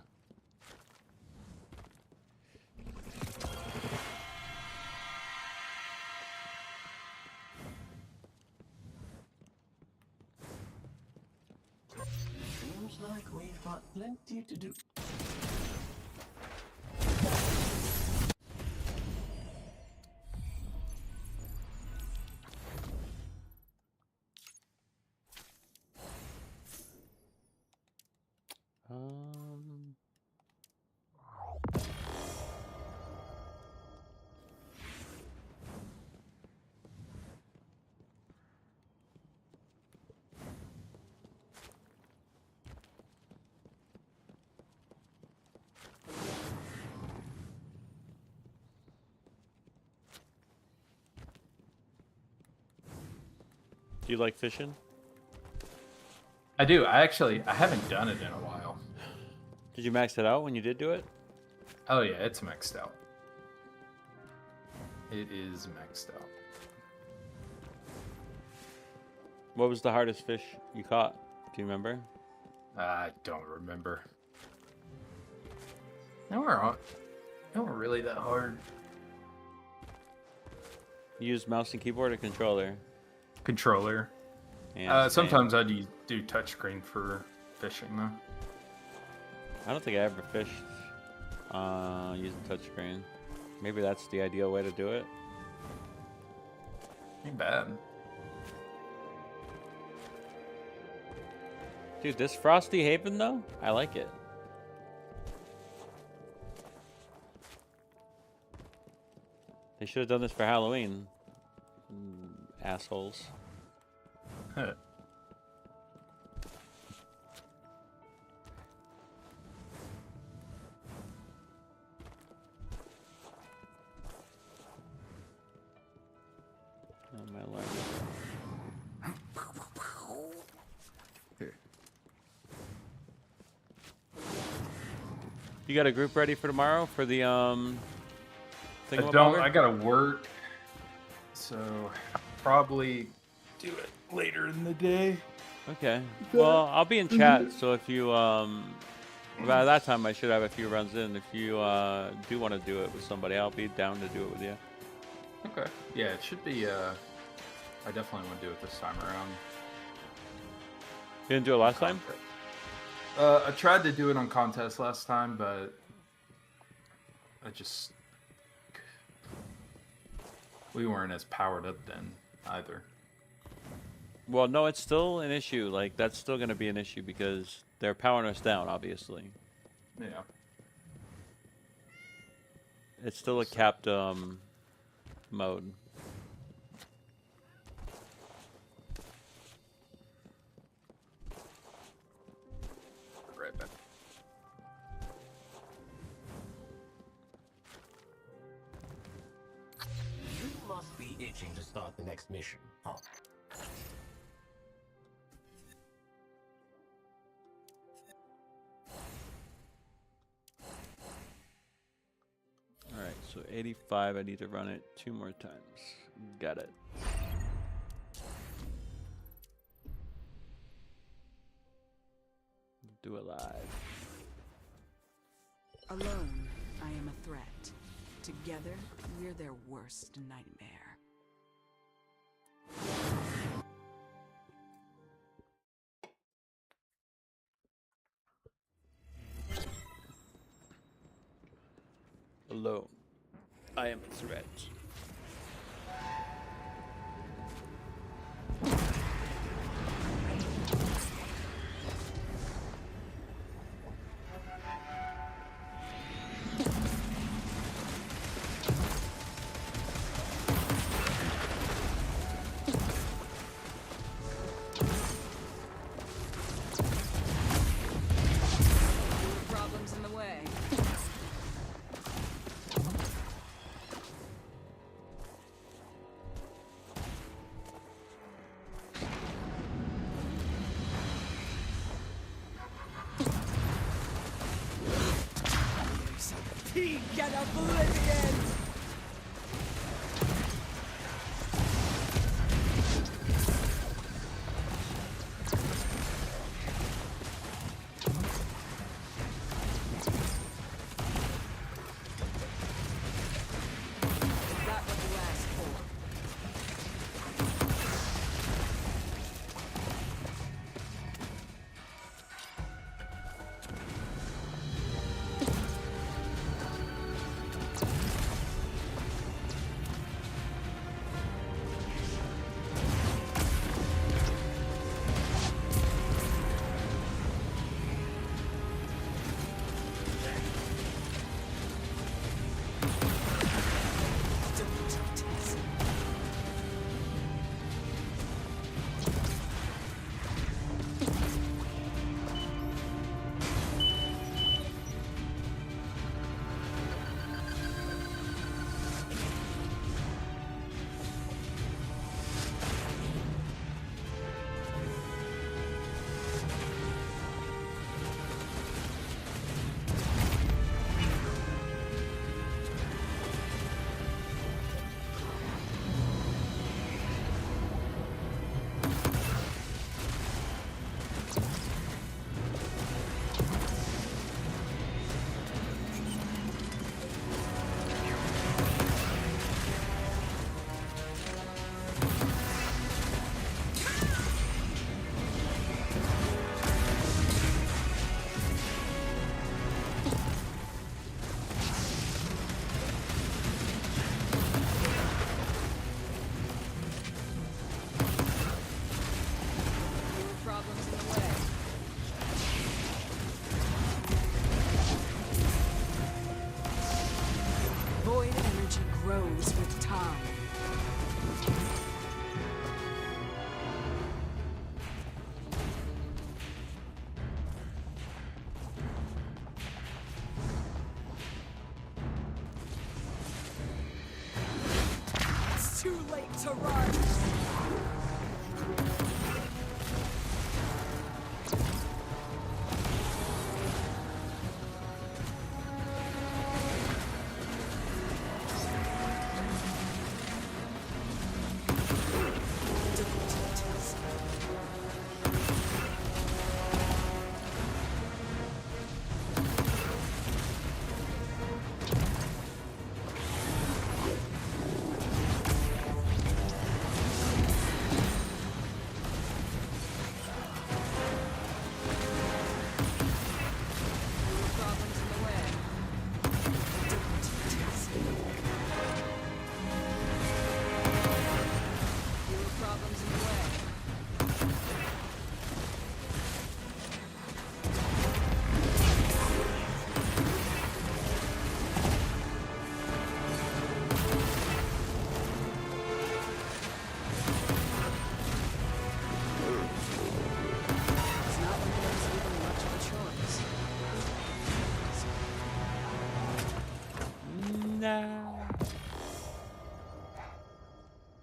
Seems like we've got plenty to do.
Do you like fishing?
I do. I haven't done it in a while.
Did you max it out when you did do it?
Oh, yeah, it's maxed out. It is maxed out.
What was the hardest fish you caught? Do you remember?
I don't remember. They weren't really that hard.
You use mouse and keyboard or controller?
Controller.
Yeah, same.
Sometimes I do touchscreen for fishing, though.
I don't think I ever fished using touchscreen. Maybe that's the ideal way to do it.
Ain't bad.
Dude, this Frosty Haven, though, I like it. They should have done this for Halloween. Assholes.
Huh.
Oh, my alarm. You got a group ready for tomorrow for the thing?
I gotta work, so probably do it later in the day.
Okay. Well, I'll be in chat, so if you by that time I should have a few runs in. If you do want to do it with somebody, I'll be down to do it with you.
Okay. Yeah, it should be. I definitely want to do it this time around.
You didn't do it last time?
I tried to do it on contest last time, but we weren't as powered up then either.
Well, no, it's still an issue. Like, that's still going to be an issue because they're powering us down, obviously.
Yeah.
It's still a capped mode.
Right back.
You must be itching to start the next mission, huh?
All right, so 85, I need to run it 2 more times. Got it. do alive.
Alone, I am a threat. Together, we're their worst nightmare.
Alone, I am a threat.
Problems in the way. Get oblivion! That was the last four. Problems in the way. Void energy grows with time. It's too late to run.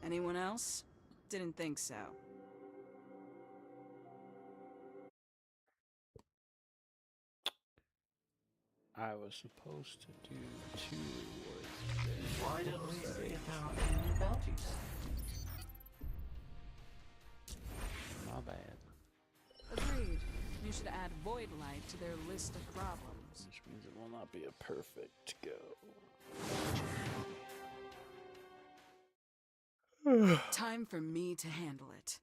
Anyone else? Didn't think so.
I was supposed to do 2 rewards.
Why don't we see if there are any new bounties?
My bad.
Agreed. You should add Void Light to their list of problems.
Which means it will not be a perfect go.
Time for me to handle it.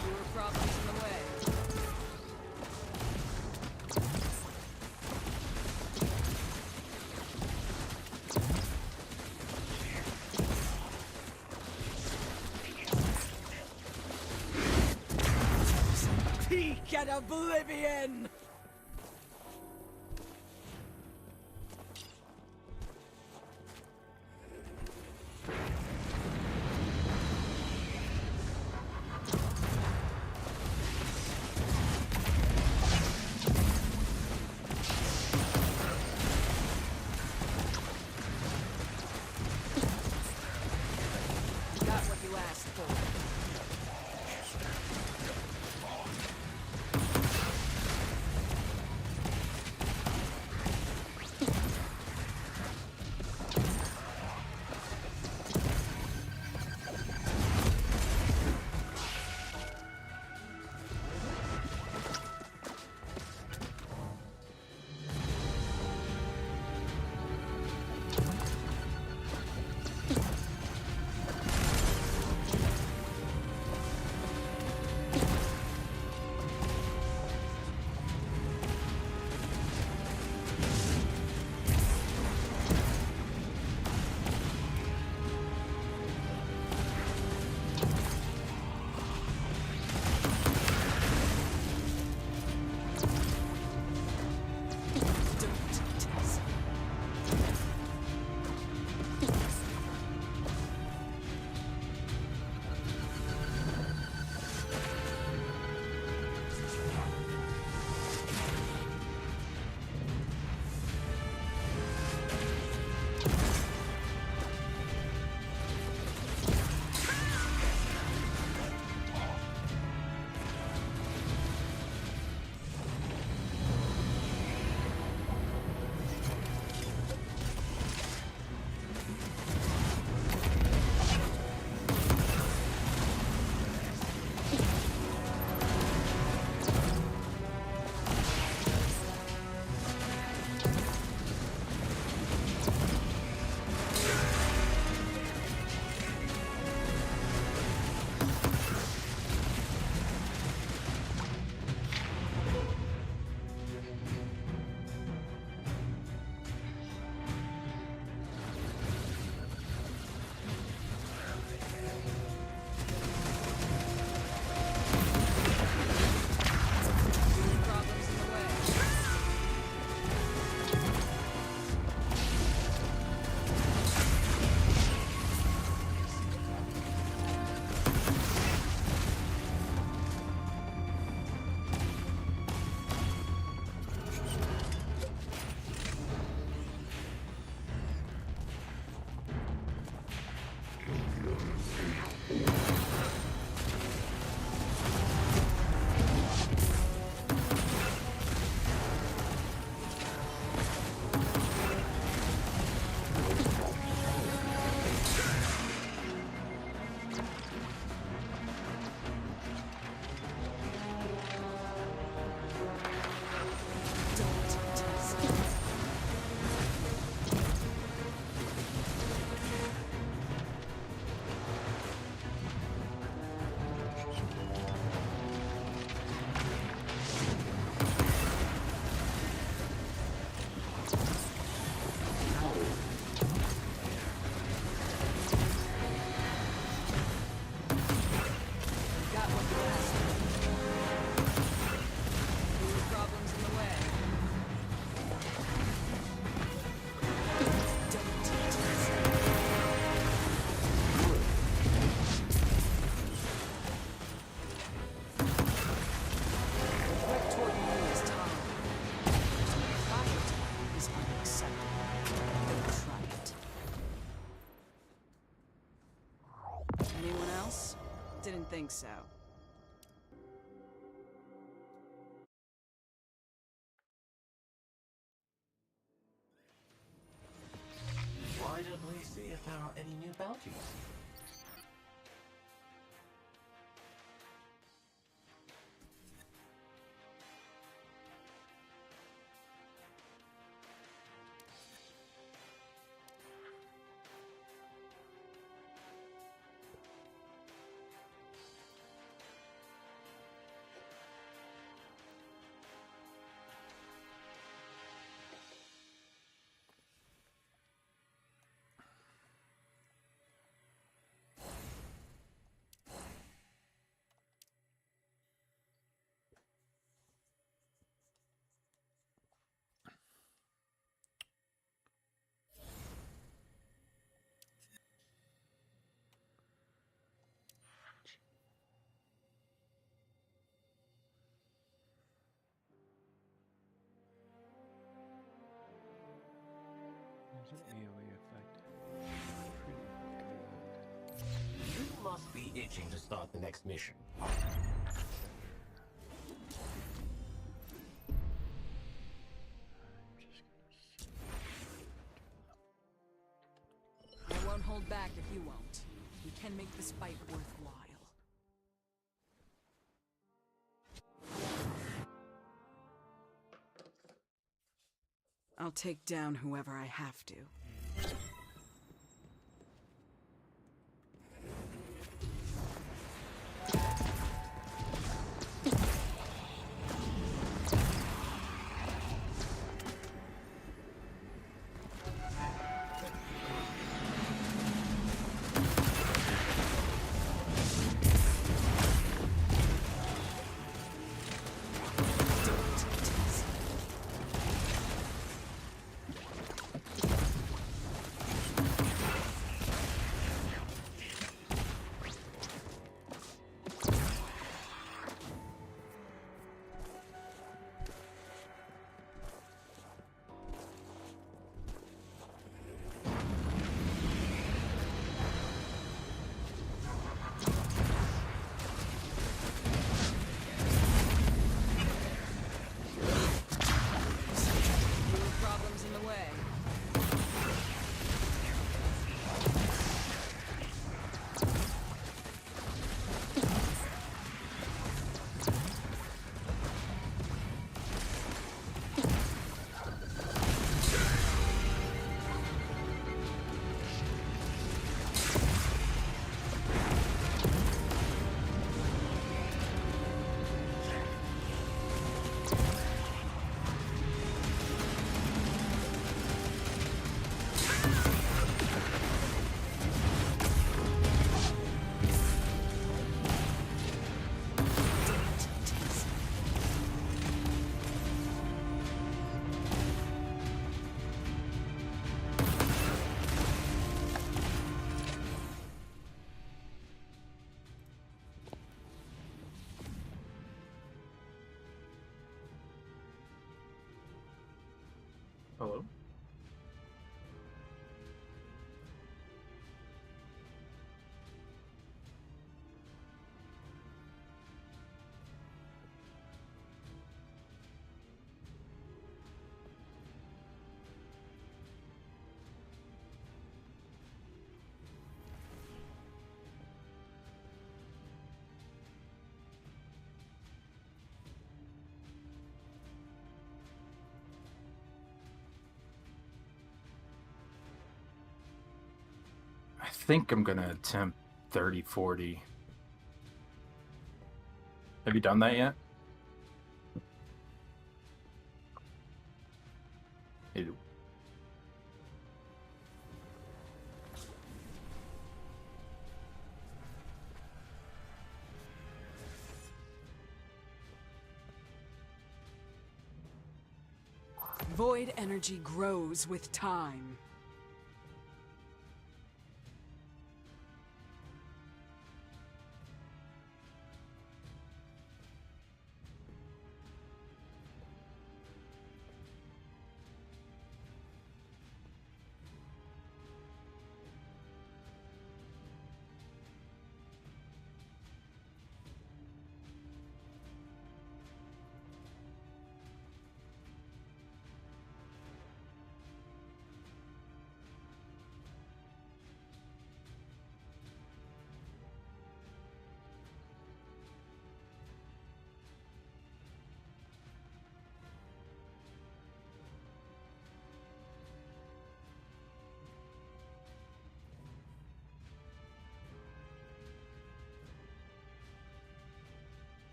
Fewer problems in the way. Peek at oblivion! Got what you asked for. think so.
Why don't we see if there are any new bounties?
There's an AoE effect.
You must be itching to start the next mission.
I won't hold back if you won't. We can make this fight worthwhile. I'll take down whoever I have to. Problems in the way.
Hello? I think I'm gonna attempt 30-40. Have you done that yet? Ew.
Void energy grows with time.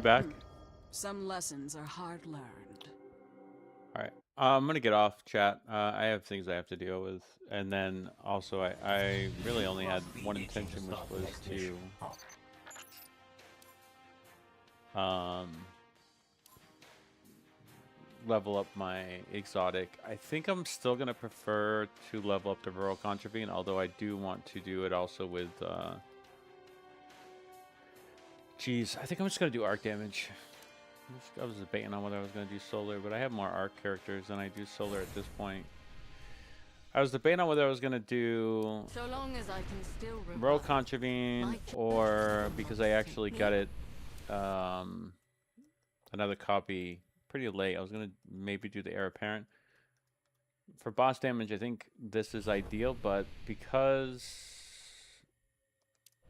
back.
Some lessons are hard learned.
All right. I'm gonna get off chat. I have things I have to deal with, and then also I really only had one intention, which was to level up my exotic. I think I'm still gonna prefer to level up the rural contravene, although I do want to do it also with. Geez, I think I'm just gonna do arc damage. I was debating on whether I was going to do solar, but I have more arc characters than I do solar at this point. I was debating on whether I was going to do
So long as I can still
Royal Contravene, or because I actually got it another copy pretty late, I was going to maybe do the Heir Apparent. For boss damage, I think this is ideal, but because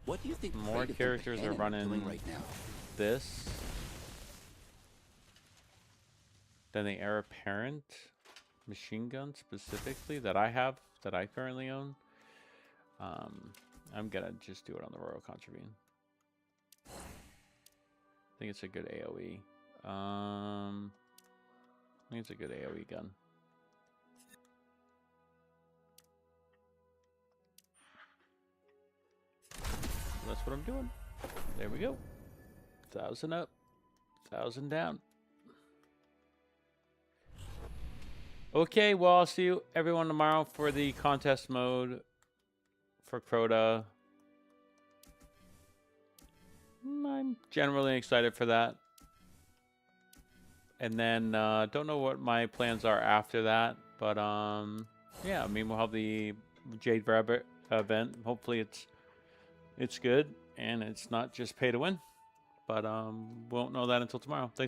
What do you think
more characters are running
right now?
this than the Heir Apparent machine gun specifically that I have, that I currently own, I'm gonna just do it on the Royal Contravene. I think it's a good AoE. I think it's a good AoE gun. So that's what I'm doing. There we go. 1,000 up, 1,000 down. Okay, well, I'll see you everyone tomorrow for the contest mode for Crota. I'm generally excited for that. And then, don't know what my plans are after that, but yeah, I mean, we'll have the Jade Rabbit event. Hopefully it's good and it's not just pay to win, but won't know that until tomorrow. Thanks.